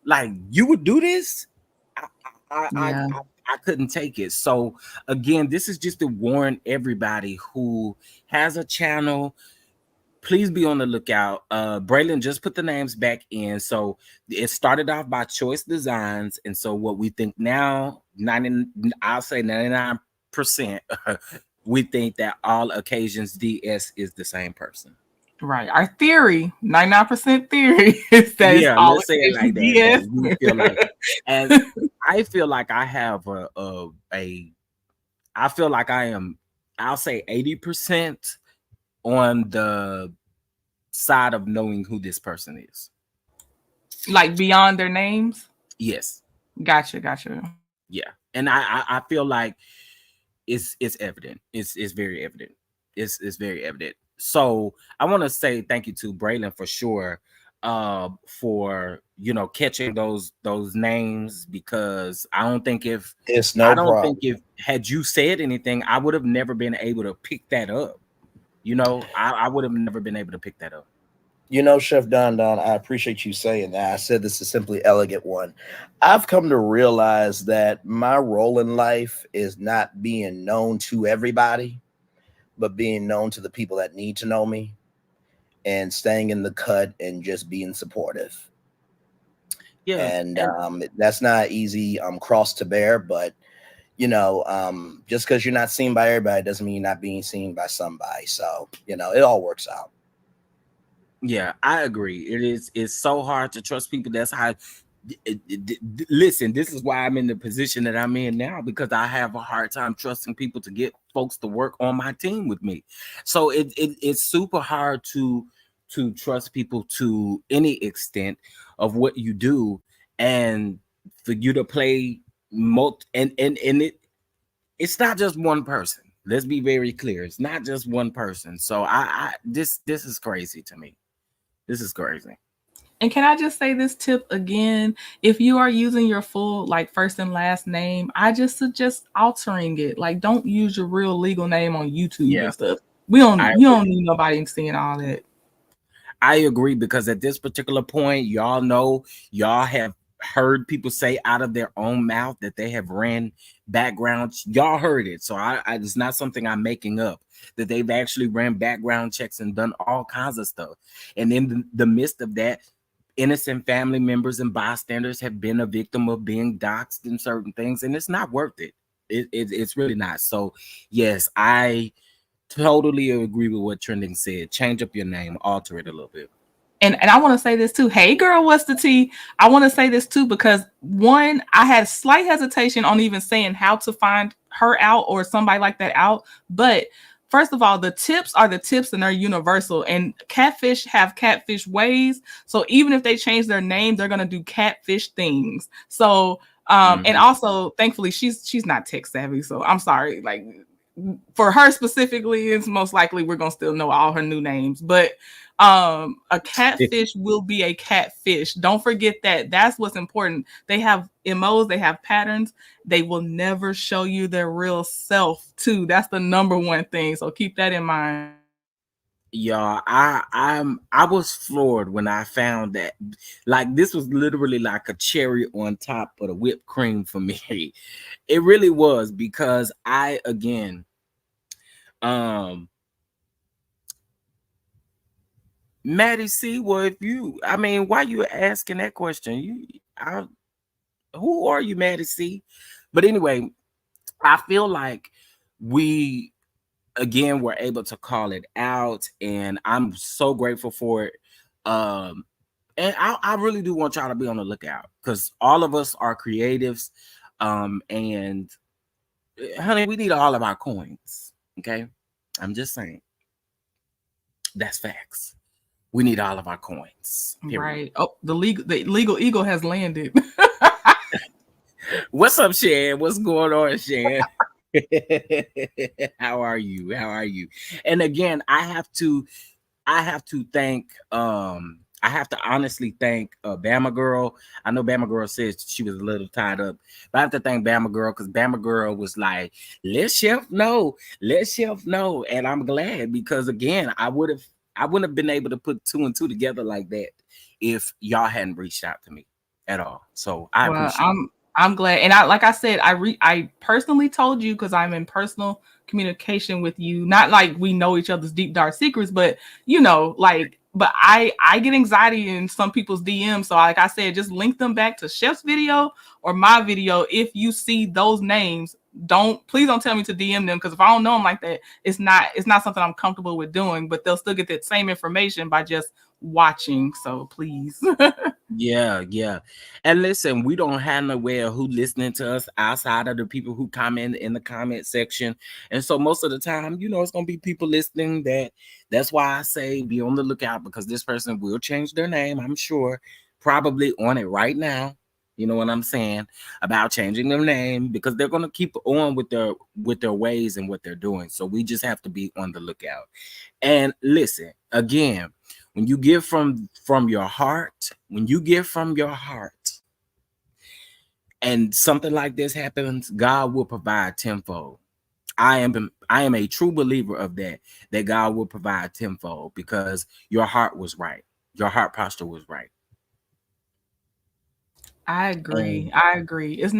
like, you would do this? I, I, I, Yeah. I, I couldn't take it. So again, this is just to warn everybody who has a channel. Please be on the lookout. Braylon just put the names back in. So it started off by Choice Designs. And so what we think now, I'll say 99%, we think that All Occasions DS is the same person. Right. Our theory, 99% theory, is that it's Yeah, all let's say it like occasion that. That DS. we feel like, and I feel like I have I feel like I am, I'll say 80% on the side of knowing who this person is. Like beyond their names. Yes. Gotcha. Yeah. And I feel like it's evident. It's very evident. It's very evident. So I want to say thank you to Braylon for sure, for catching those names, because It's I no don't think problem. if had you said anything, I would have never been able to pick that up. I would have never been able to pick that up. Chef Don, I appreciate you saying that. I said this is simply elegant one. I've come to realize that my role in life is not being known to everybody, but being known to the people that need to know me, and staying in the cut and just being supportive. Yeah. And And that's not easy cross to bear, but just because you're not seen by everybody doesn't mean you're not being seen by somebody. So it all works out. yeah, I agree. It's so hard to trust people. That's how listen, this is why I'm in the position that I'm in now, because I have a hard time trusting people to get folks to work on my team with me. So it's super hard to to trust people to any extent of what you do, and for you to play and it's not just one person. Let's be very clear. It's not just one person. So I this is crazy to me. This is crazy. And can I just say this tip again? If you are using your full like first and last name, I just suggest altering it. Like don't use your real legal name on YouTube Yeah, and stuff. We don't I you don't need nobody seeing all that. I agree, because at this particular point, y'all know, y'all have heard people say out of their own mouth that they have ran backgrounds. Y'all heard it. So it's not something I'm making up, that they've actually ran background checks and done all kinds of stuff. And in the midst of that, innocent family members and bystanders have been a victim of being doxxed in certain things, and it's not worth it. It's really not. So yes, I totally agree with what Trending said. Change up your name, alter it a little bit. And I want to say this too. Hey girl, what's the tea? I want to say this too because one, I had slight hesitation on even saying how to find her out or somebody like that out. But first of all, the tips are the tips and they're universal. And catfish have catfish ways. So even if they change their name, they're gonna do catfish things. So and also thankfully she's not tech savvy. So I'm sorry. Like for her specifically, it's most likely we're gonna still know all her new names. But a catfish will be a catfish. Don't forget that. That's what's important. They have MOs, they have patterns. They will never show you their real self too. That's the number one thing. So keep that in mind. Y'all, I was floored when I found that. Like, this was literally like a cherry on top of the whipped cream for me. It really was, because I again Maddie C, well, if you, I mean, why you asking that question? Who are you, Maddie C? But anyway, I feel like we again were able to call it out, and I'm so grateful for it. And I really do want y'all to be on the lookout, because all of us are creatives, and honey, we need all of our coins. Okay, I'm just saying, that's facts. We need all of our coins. Period. Right. Oh, the legal eagle has landed. What's up, Shan? What's going on, Shan? How are you? How are you? And again, I have to thank I have to honestly thank Bama Girl. I know Bama Girl says she was a little tied up, but I have to thank Bama Girl, because Bama Girl was like, let Chef know, and I'm glad, because again, I wouldn't have been able to put two and two together like that if y'all hadn't reached out to me at all. So I Well, appreciate it. I'm glad, and I like I said, I personally told you because I'm in personal communication with you. Not like we know each other's deep dark secrets, but you know, like, but I get anxiety in some people's DMs. So like I said, just link them back to Chef's video or my video. If you see those names, please don't tell me to DM them, because if I don't know them like that, it's not something I'm comfortable with doing. But they'll still get that same information by just watching. So please. Yeah. And listen, we don't have no way of who listening to us outside of the people who comment in the comment section. And so most of the time, it's gonna be people listening that's why I say be on the lookout, because this person will change their name, I'm sure, probably on it right now. You know what I'm saying about changing their name, because they're gonna keep on with their ways and what they're doing. So we just have to be on the lookout. And listen, again, when you give from your heart, and something like this happens, God will provide tenfold. I am a true believer of that God will provide tenfold, because your heart was right. Your heart posture was right. I agree. It's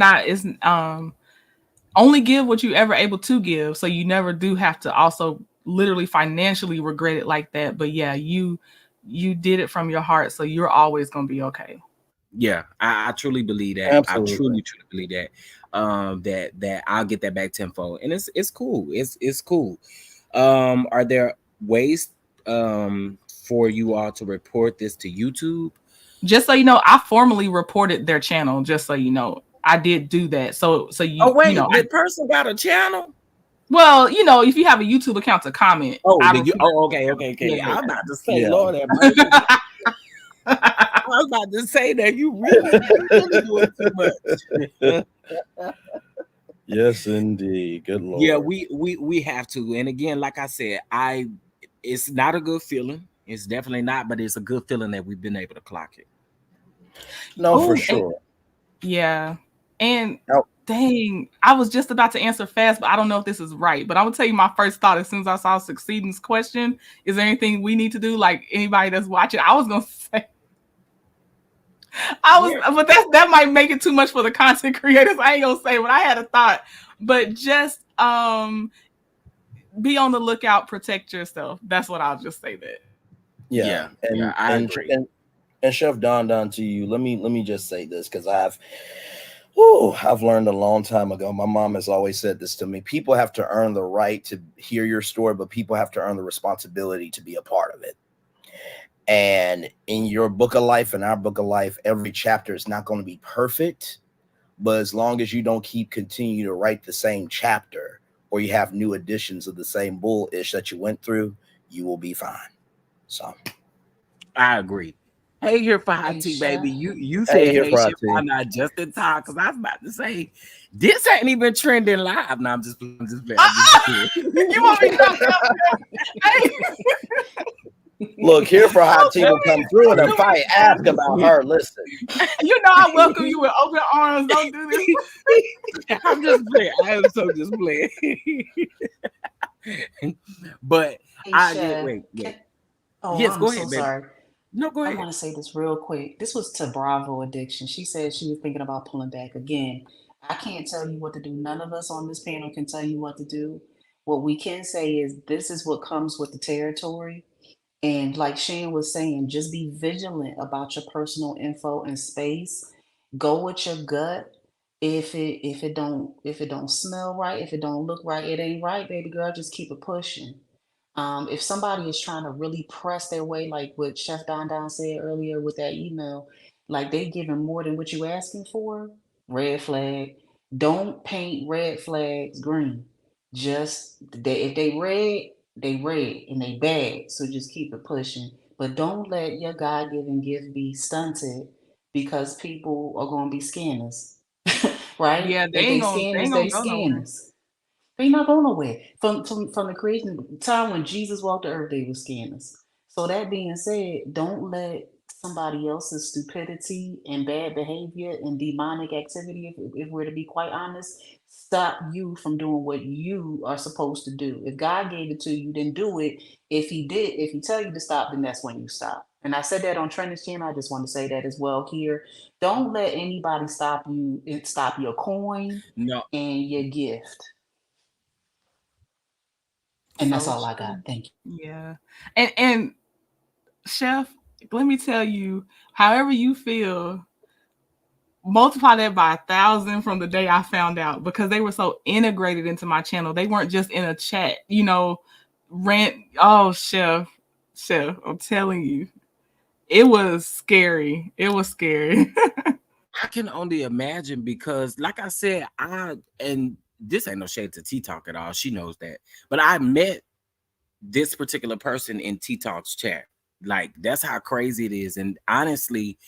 only give what you ever able to give, so you never do have to also literally financially regret it like that. But yeah, you did it from your heart, so you're always gonna be okay. Yeah, I truly believe that. I Absolutely. truly believe that. That I'll get that back tenfold, and it's cool. It's cool. Are there ways for you all to report this to YouTube? Just so you know, I formally reported their channel. Just so you know, I did do that. So Oh you wait, know, the person got a channel? Well, you know, if you have a YouTube account to comment, Oh, I did you? refuse. Oh, okay. Yeah. I'm about to say, Yeah. Lord have mercy. I was about to say that you really doing too much. Yes, indeed. Good Yeah, Lord. we have to. And again, like I said, it's not a good feeling. It's definitely not, but it's a good feeling that we've been able to clock it. No, for Oh, sure. yeah. And Now, dang, I was just about to answer fast, but I don't know if this is right. But I'm gonna tell you my first thought as soon as I saw Succeeding's question. Is there anything we need to do? Like anybody that's watching, I was gonna say Yeah. but that might make it too much for the content creators. I ain't gonna say what I had a thought. But just be on the lookout, protect yourself. That's what I'll just say that. yeah, Yeah, and I agree. Chef Don to you. Let me just say this because I've learned a long time ago. My mom has always said this to me. People have to earn the right to hear your story, but people have to earn the responsibility to be a part of it. And in your book of life and our book of life, every chapter is not going to be perfect, but as long as you don't continue to write the same chapter or you have new editions of the same bullish that you went through, you will be fine. So, I agree. Hey, here for hot Hey, tea, baby. Chef. You hey, said here hey for shit. our tea. I'm not just in time because I was about to say this ain't even trending live. No, I'm just playing. I'm just playing. I'm just playing. You want me to come hey, Look, here for hot tea will come through in a do fight. it. Ask about her. Listen, You know I welcome you with open arms. Don't do this. I'm just playing. I am so just playing. But Hey, I get Chef. wait. Oh, Yes, I'm go so ahead, baby. sorry. No, go I ahead. want to say this real quick. This was to Bravo Addiction. She said she was thinking about pulling back again. I can't tell you what to do. None of us on this panel can tell you what to do. What we can say is this is what comes with the territory. And like Shane was saying, just be vigilant about your personal info and space. Go with your gut. If it don't smell right, if it don't look right, it ain't right, baby girl. Just keep it pushing. If somebody is trying to really press their way, like what Chef Don Don said earlier with that email, like they giving more than what you asking for, red flag. Don't paint red flags green. Just if they red and they bad. So just keep it pushing. But don't let your God given gift be stunted because people are gonna be scammers. Right? Yeah, If they they ain't scammers, gonna they go nowhere. scammers. They not going nowhere. From the creation time when Jesus walked the earth, they were scammers. So that being said, don't let somebody else's stupidity and bad behavior and demonic activity, if we're to be quite honest, stop you from doing what you are supposed to do. If God gave it to you, then do it. If he tell you to stop, then that's when you stop. And I said that on Trending's channel. I just want to say that as well here. Don't let anybody stop you and stop your coin No, and your gift. And that's So all I true. got. Thank you. Yeah. And Chef, let me tell you, however you feel, multiply that by 1,000 from the day I found out because they were so integrated into my channel. They weren't just in a chat, rant. Oh, Chef, I'm telling you, it was scary. It was scary. I can only imagine because, like I said, and this ain't no shade to T Talk at all. She knows that. But I met this particular person in T Talk's chat. Like that's how crazy it is. And honestly,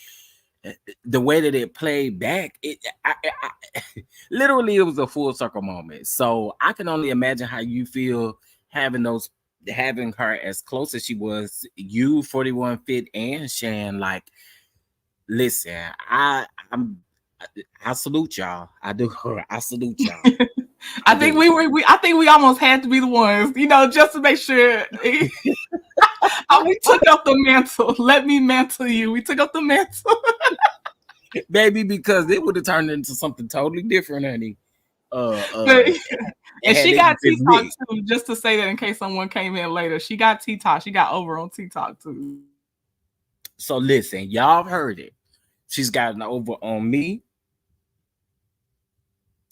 the way that it played back, literally it was a full circle moment. So I can only imagine how you feel having her as close as she was, you 41 Fit and Shan. Like, listen, I'm I salute y'all. I do. I salute y'all. I I think do. I think we almost had to be the ones, just to make sure. We took up the mantle. Let me mantle you. We took up the mantle. Baby, because it would have turned into something totally different, honey. But and Had she it got been TikTok me. too, just to say that in case someone came in later. She got TikTok. She got over on TikTok too. So listen, y'all heard it. She's gotten over on me.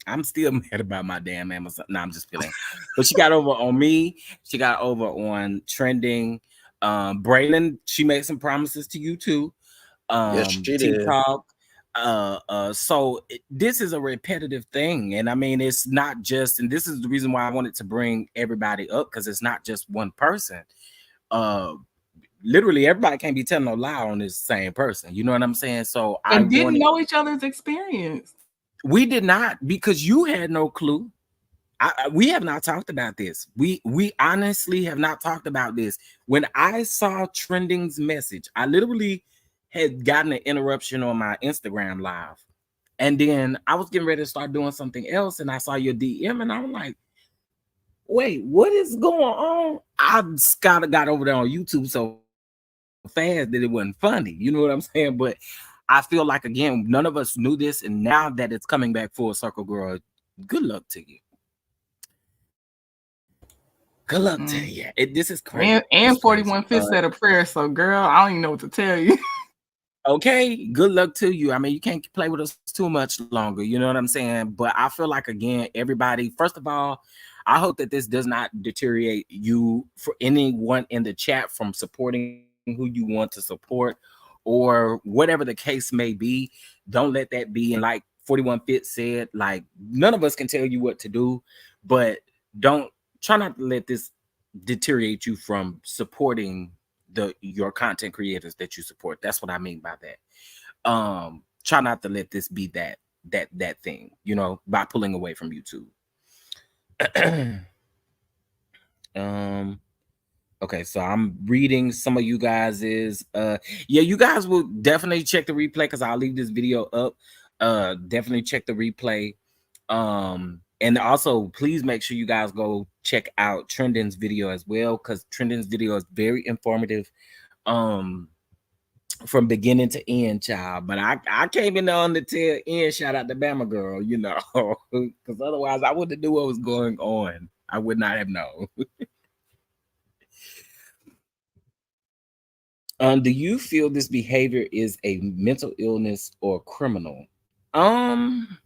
I'm still mad about my damn Amazon. No, I'm just kidding. But she got over on me. She got over on trending. Braylon, she made some promises to you too. yes, she did. TikTok. This is a repetitive thing, and I mean it's not just, and this is the reason why I wanted to bring everybody up, because it's not just one person. uh Literally everybody can't be telling no lie on this same person, you know what I'm saying? So I And didn't wanted, know each other's experience. we did not, because you had no clue. We have not talked about this. We honestly have not talked about this. When I saw Trending's message, I literally had gotten an interruption on my Instagram live. And then I was getting ready to start doing something else, and I saw your DM, and I'm like, wait, what is going on? I just got over there on YouTube so fast that it wasn't funny. You know what I'm saying? But I feel like, again, none of us knew this, and now that it's coming back full circle, girl, good luck to you. Good luck to Mm. you. This is crazy. And 41 Fifth said a prayer. So, girl, I don't even know what to tell you. Okay, good luck to you. I mean, you can't play with us too much longer. You know what I'm saying? But I feel like, again, everybody, first of all, I hope that this does not deteriorate you, for anyone in the chat, from supporting who you want to support, or whatever the case may be. Don't let that be. And like 41 Fit said, like, none of us can tell you what to do, but don't try not to let this deteriorate you from supporting your content creators that you support. That's what I mean by that. Try not to let this be that thing, you know, by pulling away from YouTube. um okay, so I'm reading some of you guys is yeah, you guys will definitely check the replay, because I'll leave this video up. Definitely check the replay. And also please make sure you guys go check out Trending's video as well, because Trending's video is very informative, um from beginning to end, child. But I came in on the tail end. Shout out to Bama girl, you know, because otherwise I wouldn't know what was going on. I would not have known. Do you feel this behavior is a mental illness or criminal? Um,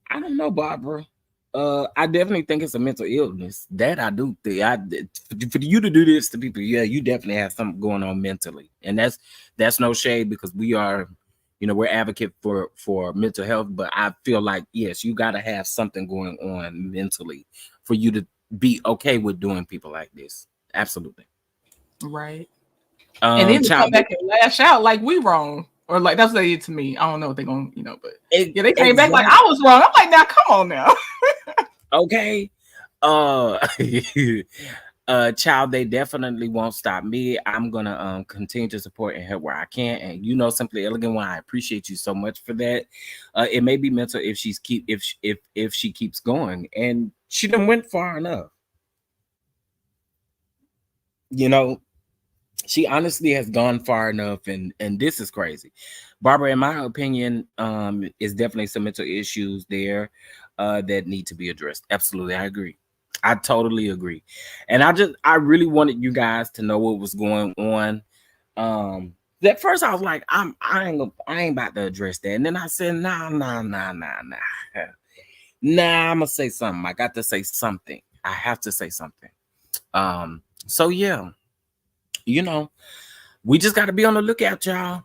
I don't know, Barbara. I definitely think it's a mental illness. That I do think. For you to do this to people, yeah, you definitely have something going on mentally, and that's no shade, because we are, you know, we're advocate for mental health. But I feel like, yes, you got to have something going on mentally for you to be okay with doing people like this. Absolutely. Right. And then to come Child, back and lash out like we wrong. Or like that's what they did to me. I don't know what they're gonna, but yeah, they came back like I was wrong. I'm like, now come on now. Okay. Uh Child, they definitely won't stop me. I'm gonna continue to support and help where I can. And you know, Simply Elegant One, I appreciate you so much for that. It may be mental if if she keeps going, and she done went far enough. You know, she honestly has gone far enough, and this is crazy. Barbara, in my opinion, is definitely some mental issues there that need to be addressed. Absolutely, I agree. I totally agree. And I really wanted you guys to know what was going on. At first I was like, I ain't about to address that. And then I said, nah. Nah, I'm gonna say something. I got to say something. I have to say something. So yeah, you know, we just got to be on the lookout, y'all.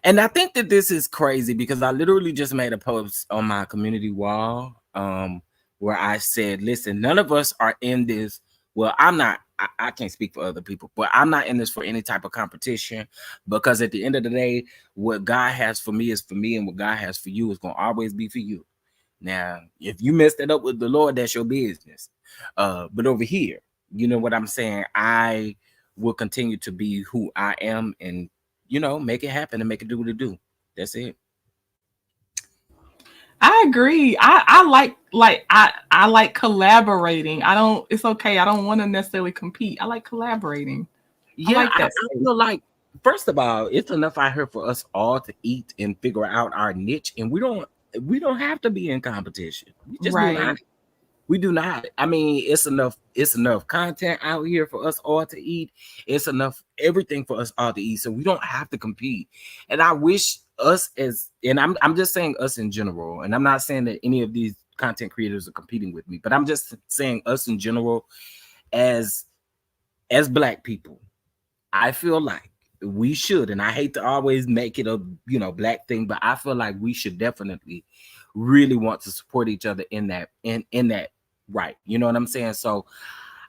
And I think that this is crazy, because I literally just made a post on my community wall, where I said, listen, none of us are in this. Well, I can't speak for other people, but I'm not in this for any type of competition, because at the end of the day, what God has for me is for me, and what God has for you is going to always be for you. Now, if you messed it up with the Lord, that's your business. But over here, you know what I'm saying? I will continue to be who I am, and you know, make it happen and make it do what it do. That's it. I agree. I like collaborating. I don't it's okay. I don't want to necessarily compete. I like collaborating. I Yeah, like I that space. feel like, first of all, it's enough out here for us all to eat and figure out our niche, and we don't have to be in competition. We just do not. Right. We do not. I mean, it's enough content out here for us all to eat. It's enough everything for us all to eat. So we don't have to compete. And I wish us as, and I'm just saying us in general, and I'm not saying that any of these content creators are competing with me, but I'm just saying us in general as black people. I feel like we should, and I hate to always make it a black thing, but I feel like we should definitely really want to support each other in that in that right. You know what I'm saying? So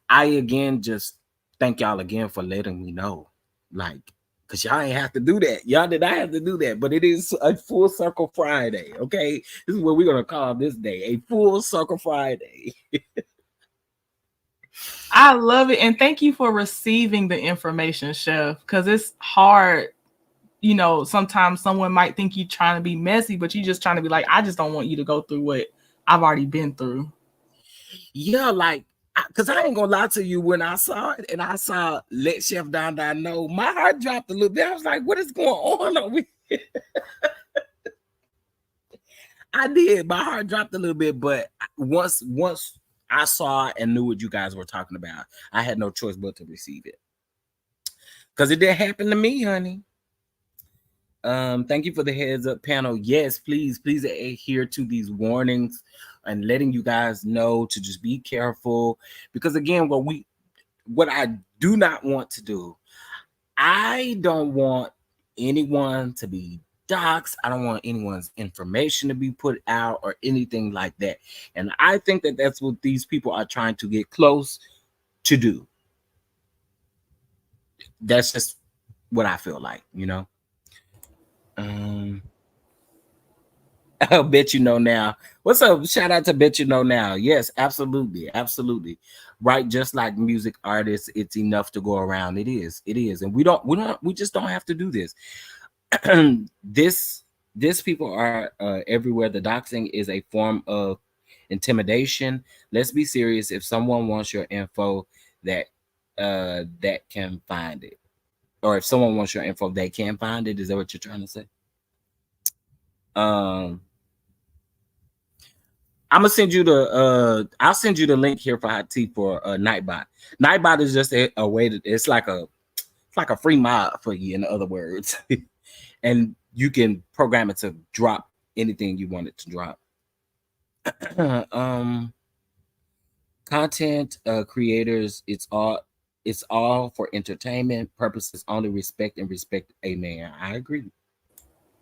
I again just thank y'all again for letting me know. Like, cause y'all ain't have to do that. Y'all did not have to do that, but it is a full circle Friday. Okay. This is what we're gonna call this day, a full circle Friday. I love it. And thank you for receiving the information, Chef, because it's hard. Sometimes someone might think you're trying to be messy, but you're just trying to be like, I just don't want you to go through what I've already been through. Yeah, like, cause I ain't gonna lie to you, when I saw it and I saw Let Chef Don Don Know, my heart dropped a little bit. I was like, what is going on over here? I did. My heart dropped a little bit, but once I saw and knew what you guys were talking about, I had no choice but to receive it. Cause it did happen to me, honey. Thank you for the heads up panel. Yes, please adhere to these warnings and letting you guys know to just be careful. Because again, what I do not want to do, I don't want anyone to be doxxed. I don't want anyone's information to be put out or anything like that. And I think that that's what these people are trying to get close to do. That's just what I feel like, I'll bet you know now. What's up? Shout out to Bet You Know Now. Yes, absolutely. Absolutely. Right. Just like music artists, it's enough to go around. It is. And we just don't have to do this. This people are everywhere. The doxing is a form of intimidation. Let's be serious. If someone wants your info, that can find it. Or if someone wants your info, they can find it. Is that what you're trying to say? I'm gonna send you I'll send you the link here for Hot Tea for Nightbot. Nightbot is just a way to, it's like a free mod for you, in other words. And you can program it to drop anything you want it to drop. Content creators, it's all for entertainment purposes only. Respect and respect. Amen. I agree.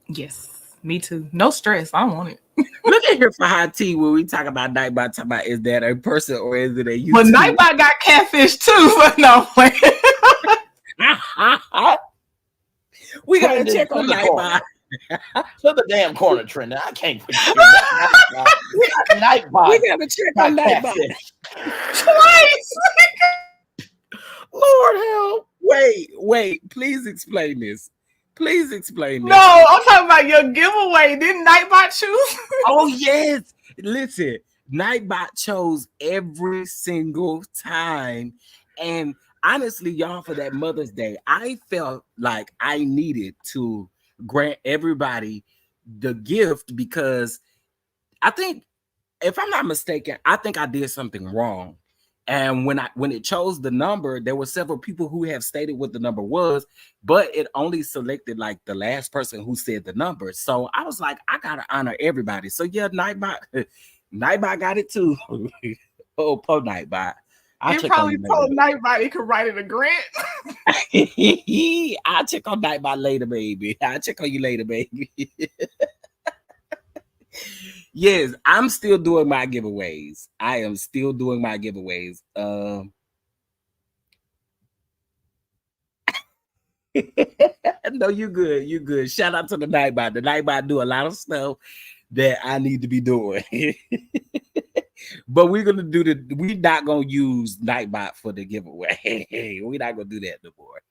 Yes, me too. No stress. I don't want it. Look at here for Hot Tea when we talk about Nightbot. Talk about, is that a person or is it a YouTube? But Nightbot got catfish too. But no. We gotta check on Nightbot. To the damn corner, Trendon. I can't put you. Nightbot. We gotta check on Nightbot Twice. Lord help. Wait. Please explain this. No, I'm talking about your giveaway. Didn't Nightbot choose? Oh, yes. Listen, Nightbot chose every single time. And honestly, y'all, for that Mother's Day, I felt like I needed to grant everybody the gift, because I think, if I'm not mistaken, I think I did something wrong. And when it chose the number, there were several people who have stated what the number was, but it only selected like the last person who said the number. So I was like, I gotta honor everybody. So yeah, Nightbot got it too. Oh, poor Nightbot. You probably told Nightbot he could write it a grant. I'll check on Nightbot later, baby. I'll check on you later, baby. Yes, I'm still doing my giveaways. I am still doing my giveaways. No, you good. You good. Shout out to the Nightbot. The Nightbot do a lot of stuff that I need to be doing. But we're not gonna use Nightbot for the giveaway. We're not gonna do that no more.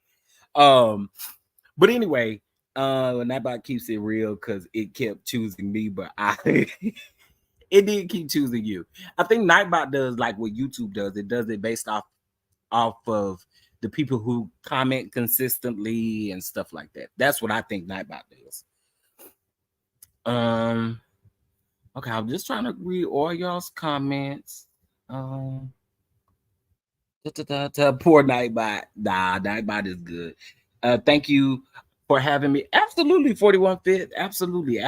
But anyway, Nightbot keeps it real because it kept choosing me, but it did keep choosing you. I think Nightbot does like what YouTube does. It does it based off of the people who comment consistently and stuff like that. That's what I think Nightbot does. Okay, I'm just trying to read all y'all's comments. Poor Nightbot. Nah, Nightbot is good. Thank you for having me. Absolutely, 41 Fit. Absolutely.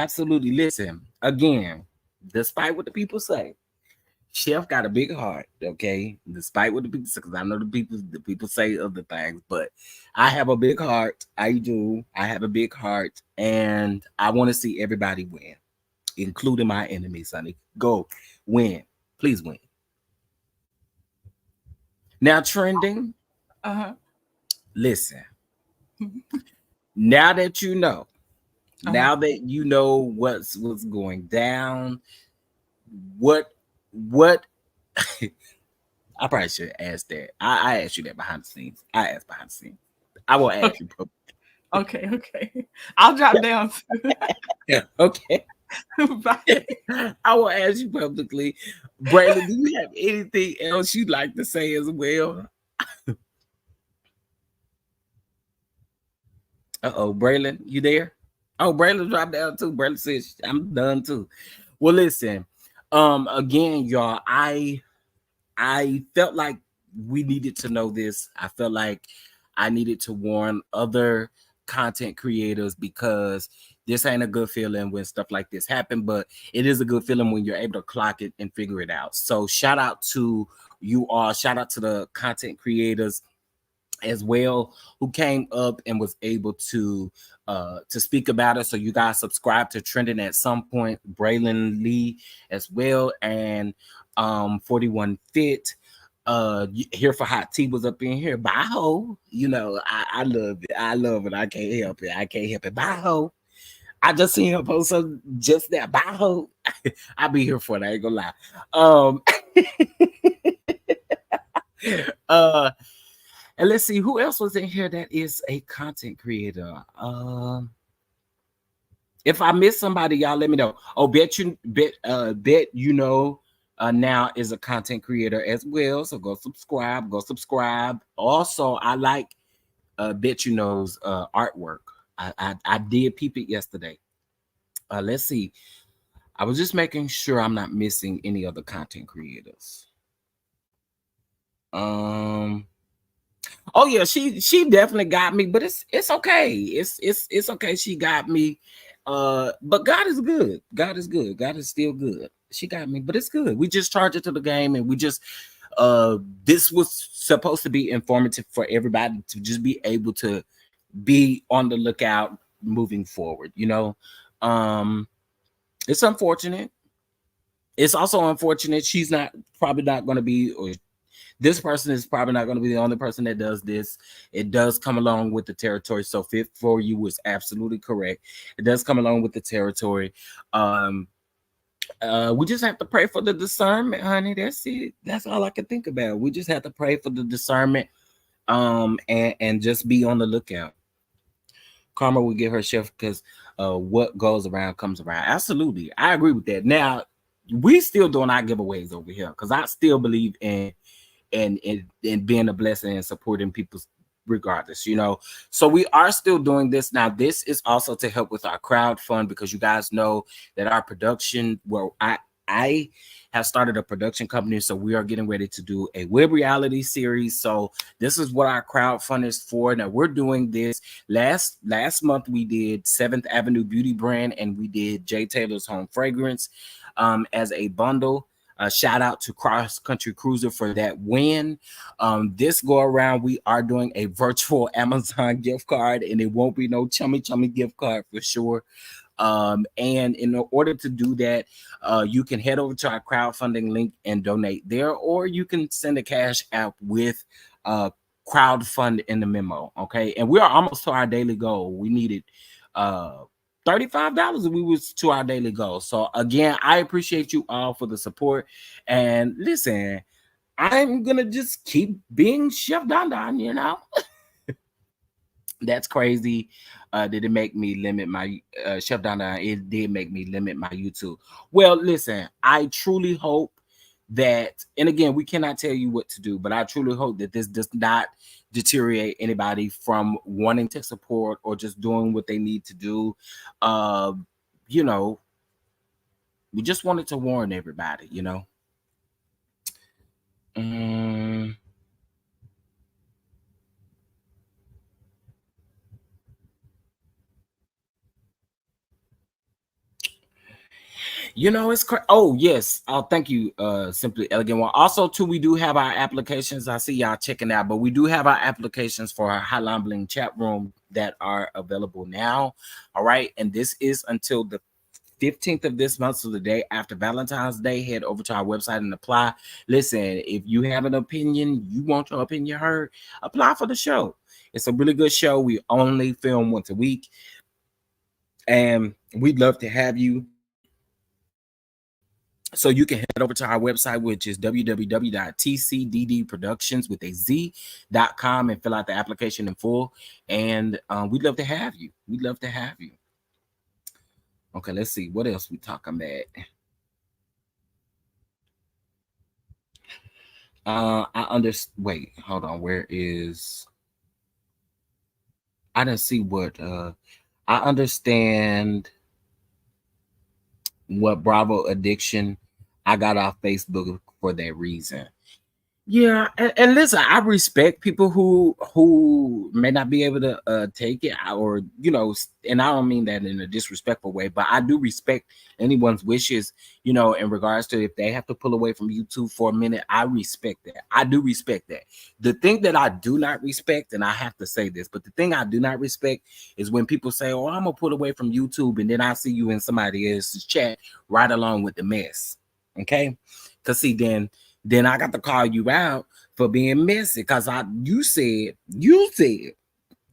Listen, again, despite what the people say, Chef got a big heart, okay? Despite what the people say, because I know the people say other things, but I have a big heart. I do. I have a big heart, and I want to see everybody win, including my enemies, honey. Go win. Please win. Now trending, Uh-huh. listen. Now that you know, Uh-huh. now that you know what's going down, what what I probably should ask that. I asked you that behind the scenes. I asked behind the scenes. I will ask Okay. you. Okay. Okay. I'll drop down too. Yeah. Okay. Bye. I will ask you publicly. Braylon, do you have anything else you'd like to say as well? Uh-oh, Braylon, you there? Oh, Braylon dropped down too. Braylon says I'm done too. Well, listen. Again, y'all, I felt like we needed to know this. I felt like I needed to warn other content creators because this ain't a good feeling when stuff like this happen, but it is a good feeling when you're able to clock it and figure it out. So shout out to you all. Shout out to the content creators as well who came up and was able to speak about it. So you guys subscribe to Trending at some point. Braylon Lee as well, and 41 Fit. Here for Hot Tea was up in here. Bye ho. You know, I love it. I love it. I can't help it. I can't help it. Bye ho. I just seen her post some just that. Bye ho. I'll be here for it. I ain't gonna lie. Um uh and let's see who else was in here that is a content creator. If I miss somebody, y'all let me know. Oh, bet you know now is a content creator as well. So go subscribe, go subscribe. Also, I like bet you know's artwork. I did peep it yesterday. Let's see. I was just making sure I'm not missing any other content creators. Um Oh yeah, she definitely got me, but it's okay. It's okay. She got me. But God is good. God is good. God is still good. She got me, but it's good. We just charged it to the game, and we just this was supposed to be informative for everybody to just be able to be on the lookout moving forward. Um, it's unfortunate. It's also unfortunate she's not probably not going to be, or this person is probably not going to be the only person that does this. It does come along with the territory. So Fit for You was absolutely correct. It does come along with the territory. We just have to pray for the discernment, honey. That's it. That's all I can think about. We just have to pray for the discernment, and just be on the lookout. Karma will get her chef because what goes around comes around. Absolutely, I agree with that. Now we still doing our giveaways over here because I still believe in being a blessing and supporting people regardless. So we are still doing this. Now this is also to help with our crowd fund, because you guys know that our production, well, I have started a production company, so we are getting ready to do a web reality series. So this is what our crowd fund is for. Now we're doing this. Last month we did 7th Avenue Beauty Brand, and we did Jay Taylor's Home Fragrance as a bundle. Shout out to Cross Country Cruiser for that win. This go around, we are doing a virtual Amazon gift card, and it won't be no chummy gift card for sure. And in order to do that, you can head over to our crowdfunding link and donate there, or you can send a cash app with crowdfund in the memo. Okay, and we are almost to our daily goal. We needed $35 and we was to our daily goal. So again, I appreciate you all for the support. And listen, I'm gonna just keep being Chef Don Don. That's crazy. Did it make me limit my Chef Don Don? It did make me limit my YouTube. Well, listen, I truly hope that, and again, we cannot tell you what to do, but I truly hope that this does not deteriorate anybody from wanting to support or just doing what they need to do. Uh, you know, we just wanted to warn everybody. Um, Oh yes. Oh, thank you, Simply Elegant One. Also, too, we do have our applications. I see y'all checking out, but we do have our applications for our Hotline Bling chat room that are available now. All right, and this is until the 15th of this month, so the day after Valentine's Day. Head over to our website and apply. Listen, if you have an opinion, you want your opinion heard, apply for the show. It's a really good show. We only film once a week, and we'd love to have you. So you can head over to our website, which is www.tcddproductions with a z.com, and fill out the application in full. And we'd love to have you. We'd love to have you. Okay, let's see what else we talking about. I understand. Wait, hold on. Where is? I didn't see what. I understand what Bravo addiction. I got off Facebook for that reason. Yeah, and listen, I respect people who may not be able to take it, or and I don't mean that in a disrespectful way, but I do respect anyone's wishes, in regards to if they have to pull away from YouTube for a minute. I respect that. I do respect that. The thing that I do not respect, and I have to say this, but the thing I do not respect is when people say, "Oh, I'm gonna pull away from YouTube," and then I see you in somebody else's chat right along with the mess. Okay, because see, then I got to call you out for being messy, because you said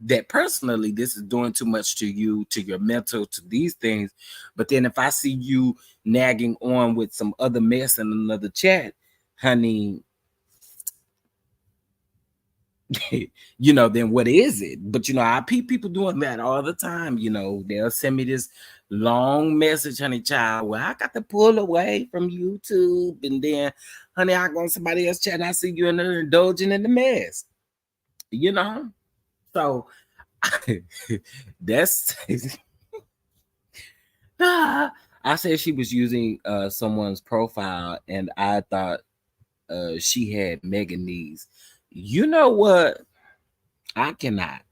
that personally this is doing too much to you, to your mental, to these things. But then if I see you nagging on with some other mess in another chat, honey, then what is it? But I peep people doing that all the time. They'll send me this long message, honey child. Well, I got to pull away from YouTube, and then, honey, I go on somebody else chat and I see you in there indulging in the mess. So that's I said she was using someone's profile, and I thought she had mega knees. You know what? I cannot.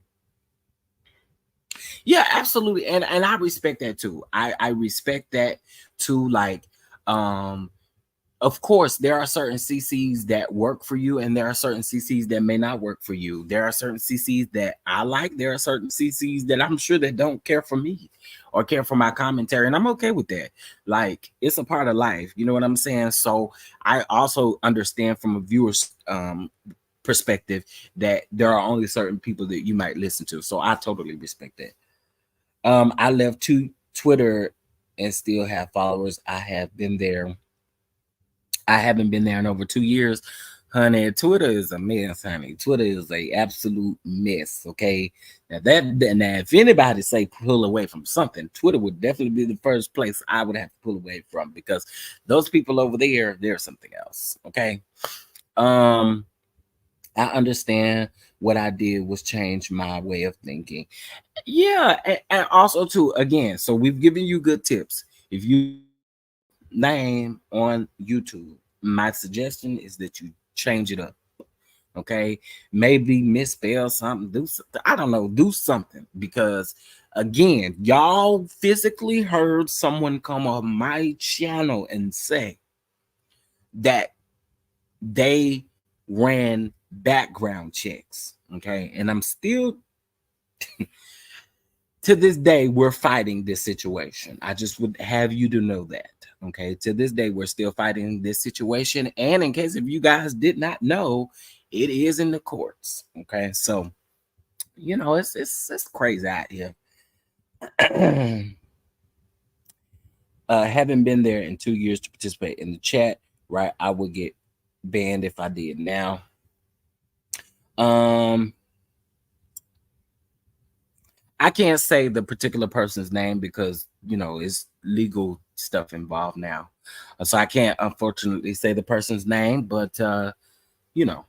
Yeah, absolutely. And I respect that too. I respect that too. Like, of course, there are certain CCs that work for you, and there are certain CCs that may not work for you. There are certain CCs that I like. There are certain CCs that I'm sure that don't care for me or care for my commentary, and I'm okay with that. Like, it's a part of life. You know what I'm saying? So I also understand from a viewer's perspective that there are only certain people that you might listen to. So I totally respect that. I left Twitter and still have followers. I haven't been there in over 2 years. Honey, Twitter is a mess, honey. Twitter is a absolute mess. Okay. Now if anybody say pull away from something, Twitter would definitely be the first place I would have to pull away from, because those people over there, they're something else. Okay. I understand what I did was change my way of thinking. Yeah, and also too, again, so we've given you good tips. If you name on YouTube, my suggestion is that you change it up. Okay, maybe misspell something, do something, I don't know, do something, because again, y'all physically heard someone come on my channel and say that they ran background checks. Okay, and I'm still to this day, we're fighting this situation. I just would have you to know that. Okay. To this day, we're still fighting this situation. And in case if you guys did not know, it is in the courts. Okay. So, it's crazy out here. Haven't been there in 2 years to participate in the chat, right? I would get banned if I did now. I can't say the particular person's name because it's legal stuff involved now, so I can't unfortunately say the person's name. But yeah,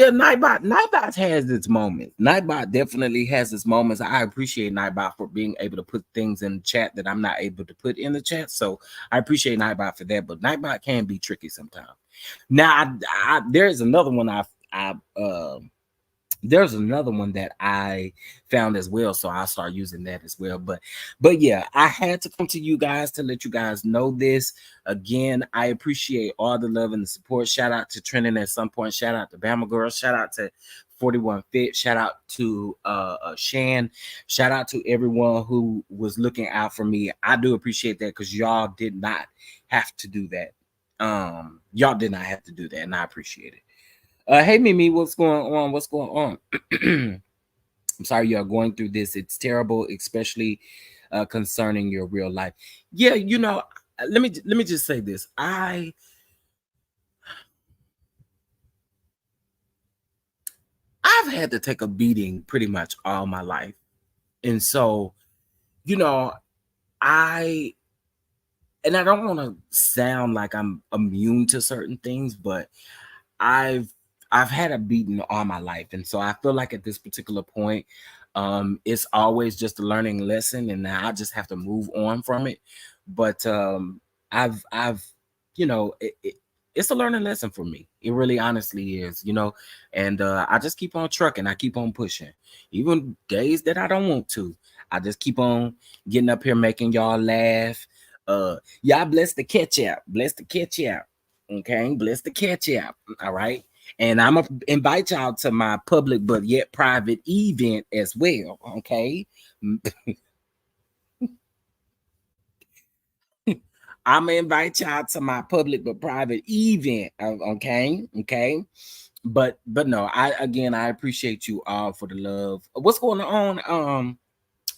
Nightbot has its moments. Nightbot definitely has its moments. I appreciate Nightbot for being able to put things in the chat that I'm not able to put in the chat. So I appreciate Nightbot for that. But Nightbot can be tricky sometimes. Now, there's another one there's another one that I found as well, so I'll start using that as well. But yeah, I had to come to you guys to let you guys know this. Again, I appreciate all the love and the support. Shout out to Trending at some point. Shout out to Bama Girl. Shout out to 41 Fit. Shout out to Shan. Shout out to everyone who was looking out for me. I do appreciate that because y'all did not have to do that. Y'all did not have to do that, and I appreciate it. Hey Mimi, what's going on? What's going on? I'm sorry you are going through this. It's terrible, especially concerning your real life. Yeah, let me just say this. I've had to take a beating pretty much all my life. And so, you know, I and I don't want to sound like I'm immune to certain things, but I've I've had a beating all my life, and so I feel like at this particular point, it's always just a learning lesson, and I just have to move on from it. But I've it's a learning lesson for me. It really, honestly is. And I just keep on trucking. I keep on pushing, even days that I don't want to. I just keep on getting up here, making y'all laugh. Y'all bless the catch out, bless the catch out. Okay, bless the catch out. All right. And I'm gonna invite y'all to my public but yet private event as well. Okay. I'm gonna invite y'all to my public but private event. Okay. Okay. But no, I appreciate you all for the love. What's going on?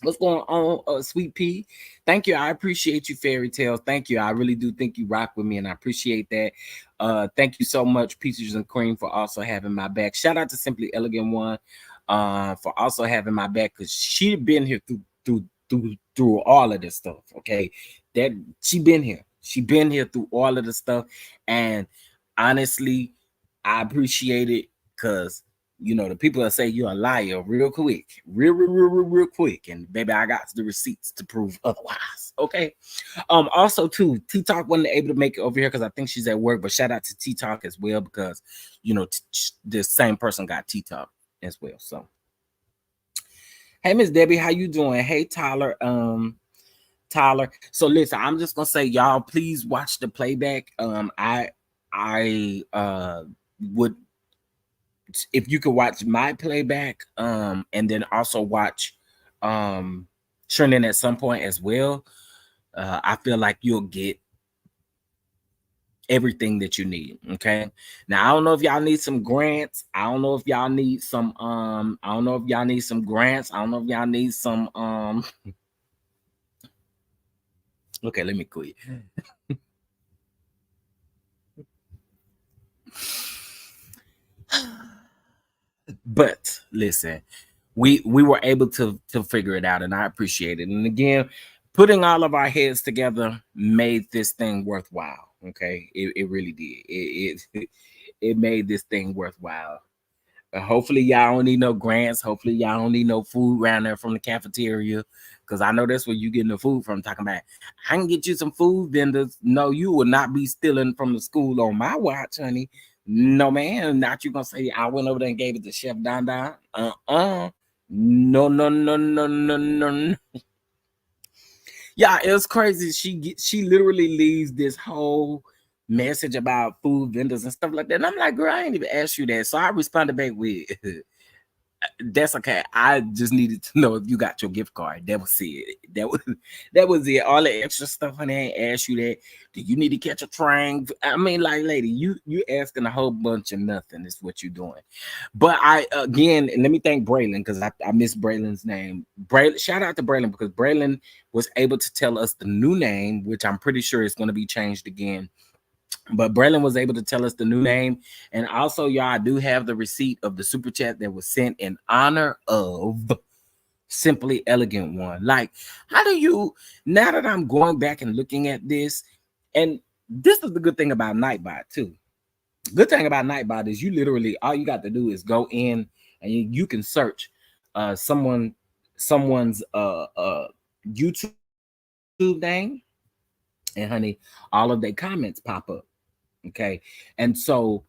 What's going on, Sweet Pea? Thank you. I appreciate you, Fairy Tales. Thank you. I really do think you rock with me, and I appreciate that. Thank you so much, Peaches and Cream, for also having my back. Shout out to Simply Elegant One, for also having my back because she been here through all of this stuff. Okay, that she been here. She been here through all of the stuff, and honestly, I appreciate it because the people that say you're a liar real quick, real quick. And baby, I got the receipts to prove otherwise. Okay. Also too, T Talk wasn't able to make it over here because I think she's at work, but shout out to T Talk as well because the same person got T Talk as well. So hey Miss Debbie, how you doing? Hey Tyler. Tyler. So listen, I'm just gonna say, y'all, please watch the playback. I would, if you could watch my playback, and then also watch Trending at some point as well, I feel like you'll get everything that you need. Okay. Now I don't know if y'all need some grants. I don't know if y'all need some I don't know if y'all need some grants. I don't know if y'all need some okay, let me quit. But listen, we were able to figure it out, and I appreciate it. And again, putting all of our heads together made this thing worthwhile. Okay, it really did. It made this thing worthwhile. Hopefully y'all don't need no grants. Hopefully y'all don't need no food around there from the cafeteria, because I know that's where you getting the food from. Talking about, I can get you some food vendors. No, you will not be stealing from the school on my watch, honey. No, man. Not you gonna say I went over there and gave it to Chef Don Don. No, no, no, no, no, no. Yeah, it was crazy. She literally leaves this whole message about food vendors and stuff like that. And I'm like, girl, I ain't even asked you that. So I responded back with, that's okay. I just needed to know if you got your gift card. That was it. That was it. All the extra stuff, honey, I ain't asked you that. Do you need to catch a train? I mean, like, lady, you asking a whole bunch of nothing is what you're doing. But again, let me thank Braylon because I missed Braylon's name. Shout out to Braylon because Braylon was able to tell us the new name, which I'm pretty sure is going to be changed again. But Braylon was able to tell us the new name. And also, y'all, I do have the receipt of the super chat that was sent in honor of Simply Elegant One. Like, how do you, now that I'm going back and looking at this, and this is the good thing about Nightbot too. Good thing about Nightbot is you literally, all you got to do is go in and you can search someone's YouTube name, and honey, all of their comments pop up. Okay. And so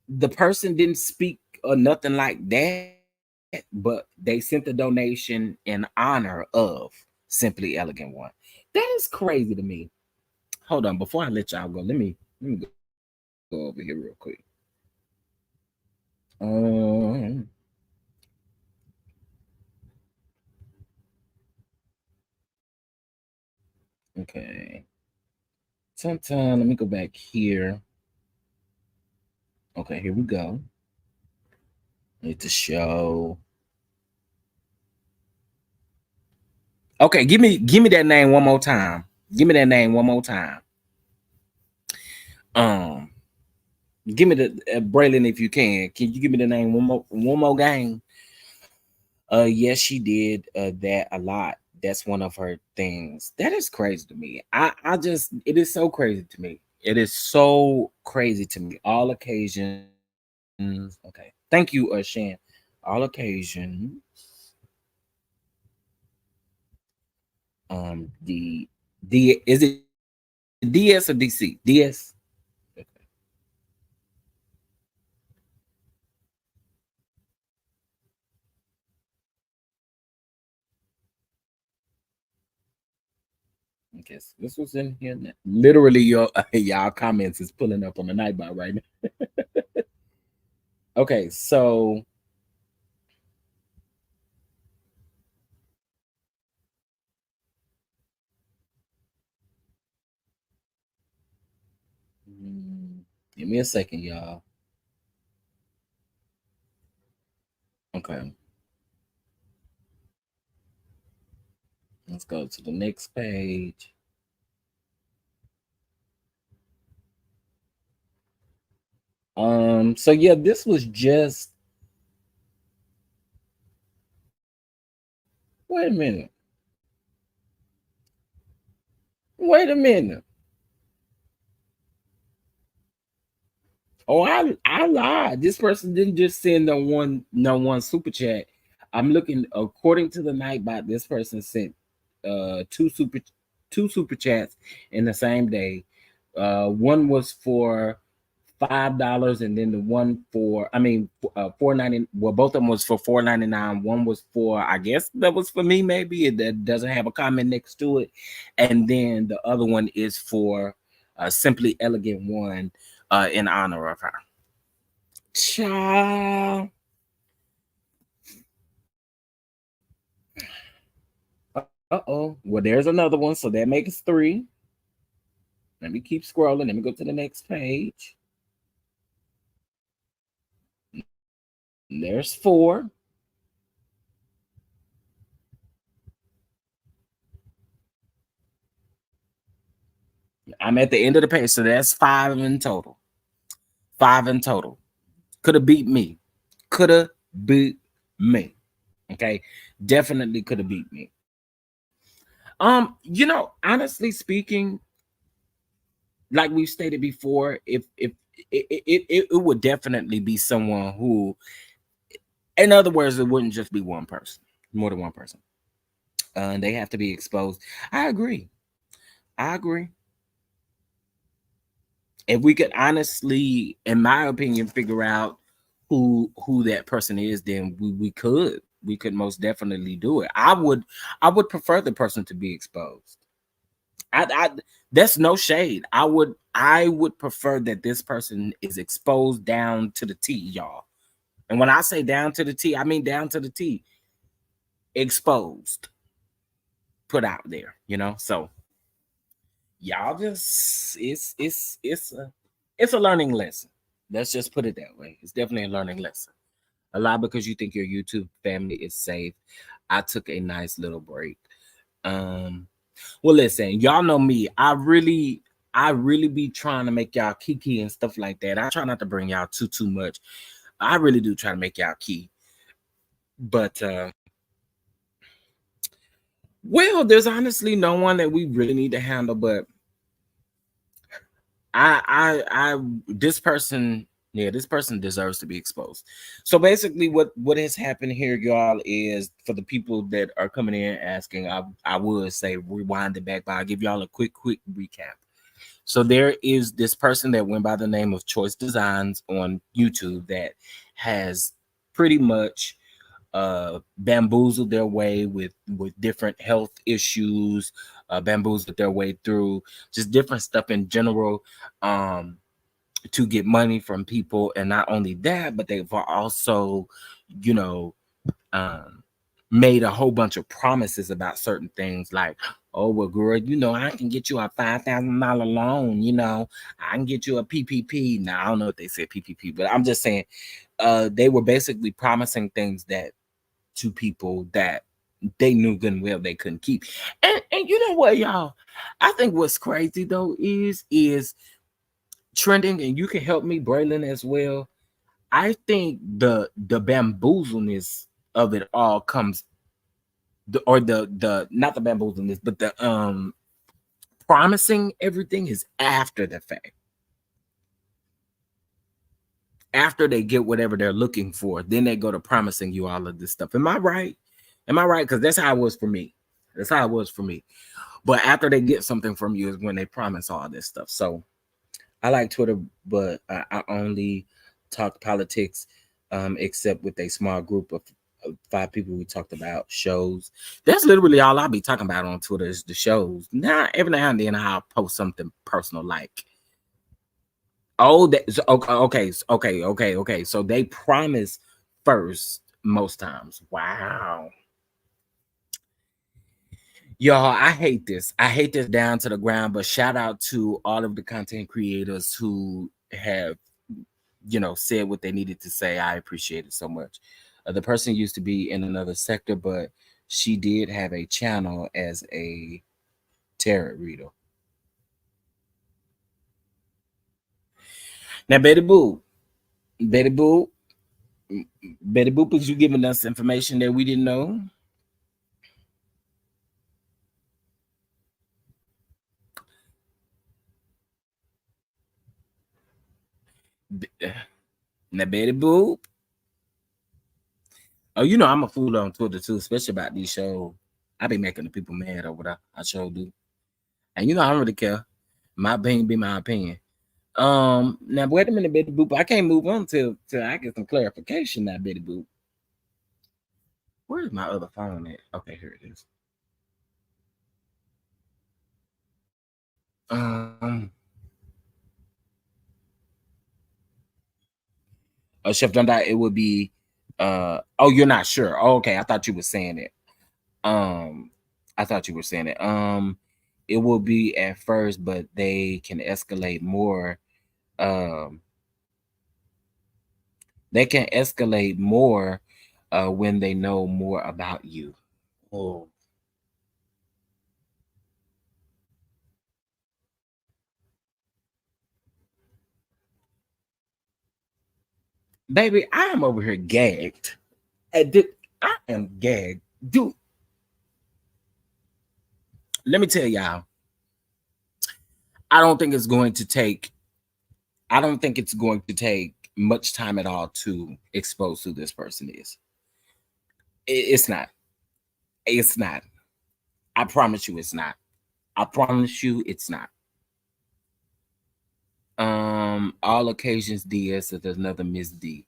the person didn't speak or nothing like that, but they sent the donation in honor of Simply Elegant One. That is crazy to me. Hold on, before I let y'all go, let me go over here real quick. Um, okay. Sometime let me go back here. Okay, here we go. Need to show. Okay, give me that name one more time. Give me that name one more time. Um, give me the Braylon if you can. Can you give me the name one more game? Yes, she did that a lot. That's one of her things. That is crazy to me. I just it is so crazy to me. It is so crazy to me. All occasions. Okay. Thank you, Shan. All occasions. Is it DS or DC? DS. Okay, so this was in here. Literally, your y'all comments is pulling up on the nightbot right now. Okay, so give me a second, y'all. Okay, let's go to the next page. So yeah, this was just wait a minute. Wait a minute. Oh, I lied. This person didn't just send no one super chat. I'm looking according to the Nightbot. This person sent uh two super two super chats in the same day. One was for $5, and then the one for 4.90. Well, both of them was for $4.99. One was for, I guess that was for me. Maybe it that doesn't have a comment next to it, and then the other one is for Simply Elegant One in honor of her. Child. Uh-oh. Well, there's another one, so that makes three. Let me keep scrolling. Let me go to the next page. There's four. I'm at the end of the page, so that's five in total. Five in total. Could have beat me. Could have beat me. Okay. Definitely could have beat me. Honestly speaking, like we've stated before, if it would definitely be someone who, in other words, it wouldn't just be one person, more than one person. They have to be exposed. I agree. I agree. If we could honestly, in my opinion, figure out who that person is, then we could most definitely do it. I would prefer the person to be exposed. I that's no shade. I would prefer that this person is exposed down to the T, y'all. And when I say down to the T, I mean down to the T, exposed, put out there, So y'all just it's a learning lesson. Let's just put it that way. It's definitely a learning lesson. A lot because you think your YouTube family is safe. I took a nice little break. Um, well, listen, y'all know me. I really be trying to make y'all kiki and stuff like that. I try not to bring y'all too much. I really do try to make y'all key. But well, there's honestly no one that we really need to handle, but I this person, yeah, this person deserves to be exposed. So basically, what has happened here, y'all, is for the people that are coming in asking, I would say rewind it back, but I'll give y'all a quick recap. So there is this person that went by the name of Choice Designs on YouTube that has pretty much bamboozled their way with different health issues, bamboozled their way through just different stuff in general, to get money from people. And not only that, but they've also, you know, um, made a whole bunch of promises about certain things, like, oh well, girl, I can get you a $5,000 loan. I can get you a PPP. Now I don't know if they said PPP, but I'm just saying, they were basically promising things that to people that they knew good and well they couldn't keep. And you know what, y'all? I think what's crazy though is trending, and you can help me, Braylon, as well. I think the bamboozleness of it all comes, the not the bamboozleness, but the promising everything is after the fact. After they get whatever they're looking for, then they go to promising you all of this stuff. Am I right? Am I right? Because that's how it was for me. That's how it was for me. But after they get something from you is when they promise all this stuff. So I like Twitter, but I only talk politics, except with a small group of 5 people. We talked about shows. That's literally all I'll be talking about on Twitter is the shows. Now, every now and then I'll post something personal like, oh, that's okay. So they promise first most times. Wow. Y'all, I hate this. I hate this down to the ground, but shout out to all of the content creators who have, said what they needed to say. I appreciate it so much. The person used to be in another sector, but she did have a channel as a tarot reader. Now, Betty Boo, Betty Boop, is you giving us information that we didn't know? Now, Betty Boop. Oh, I'm a fool on Twitter too, especially about these shows. I be making the people mad over there. I sure do. And I don't really care. My opinion be my opinion. Now wait a minute, Betty Boop. I can't move on till I get some clarification now, Betty Boop. Where's my other phone at? Okay, here it is. Chef John Dye, it would be oh, you're not sure. Oh, okay, I thought you were saying it. I thought you were saying it. It will be at first, but they can escalate more. They can escalate more when they know more about you. Oh, baby, I am over here gagged. I am gagged, dude. Let me tell y'all. I don't think it's going to take. I don't think it's going to take much time at all to expose who this person is. It's not. It's not. I promise you, it's not. I promise you, it's not. All occasions DS. So there's another Miss D.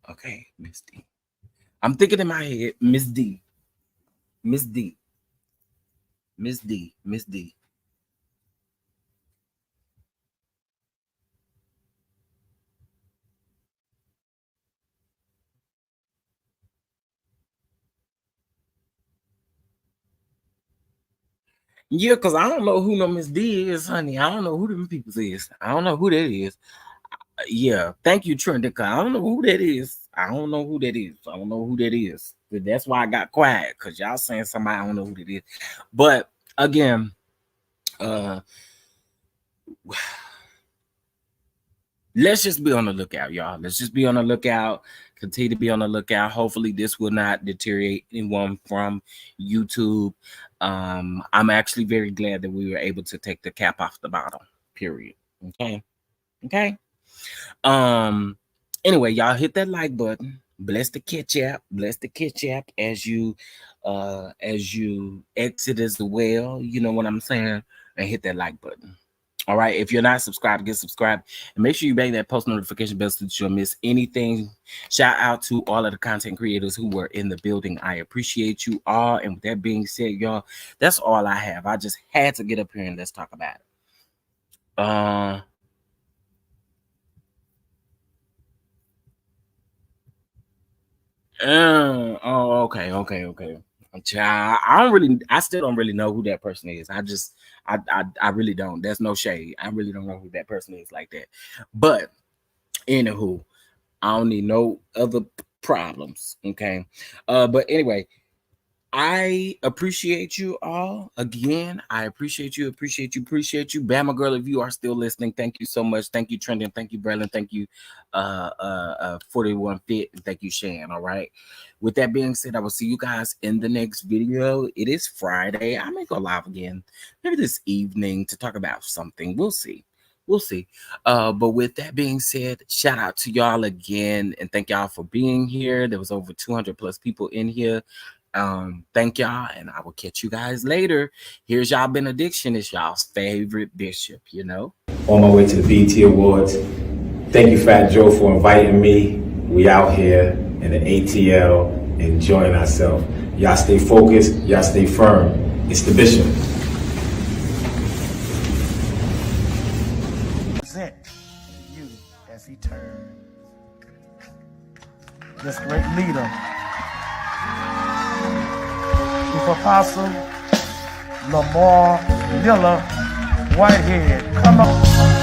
Okay, Miss D. I'm thinking in my head, Miss D. Miss D. Miss D. Miss D. Yeah, because I don't know who no Miss D is, honey. I don't know who them people is. I don't know who that is. Yeah, thank you, Trent. I don't know who that is. I don't know who that is. I don't know who that is. But that's why I got quiet, because y'all saying somebody I don't know who that is. But again, uh let's just be on the lookout, y'all. Let's just be on the lookout. Continue to be on the lookout. Hopefully, this will not deteriorate anyone from YouTube. I'm actually very glad that we were able to take the cap off the bottle. Period. Okay. Okay. Anyway, y'all hit that like button. bless the ketchup as you exit as well. You know what I'm saying? And hit that like button. All right. If you're not subscribed, get subscribed and make sure you bang that post notification bell so that you'll miss anything. Shout out to all of the content creators who were in the building. I appreciate you all. And with that being said, y'all, that's all I have. I just had to get up here and let's talk about it. Okay. Child, I still don't really know who that person is. I really don't. There's no shade. I really don't know who that person is like that. But anywho, I don't need no other problems. Okay. But anyway, I appreciate you all again. I appreciate you. Bama girl, if you are still listening, thank you so much. Thank you, Trending. Thank you, Braylon. Thank you, 41 Fit. And thank you, Shan. All right. With that being said, I will see you guys in the next video. It is Friday. I may go live again, maybe this evening to talk about something. We'll see. But with that being said, shout out to y'all again and thank y'all for being here. There was over 200 plus people in here. Thank y'all, and I will catch you guys later. Here's y'all benediction. It's y'all's favorite bishop, you know. On my way to the BET Awards. Thank you, Fat Joe, for inviting me. We out here in the ATL enjoying ourselves. Y'all stay focused, y'all stay firm. It's the bishop. Present you as he turns. This great leader. Chief Apostle Lamar Miller Whitehead. Come on.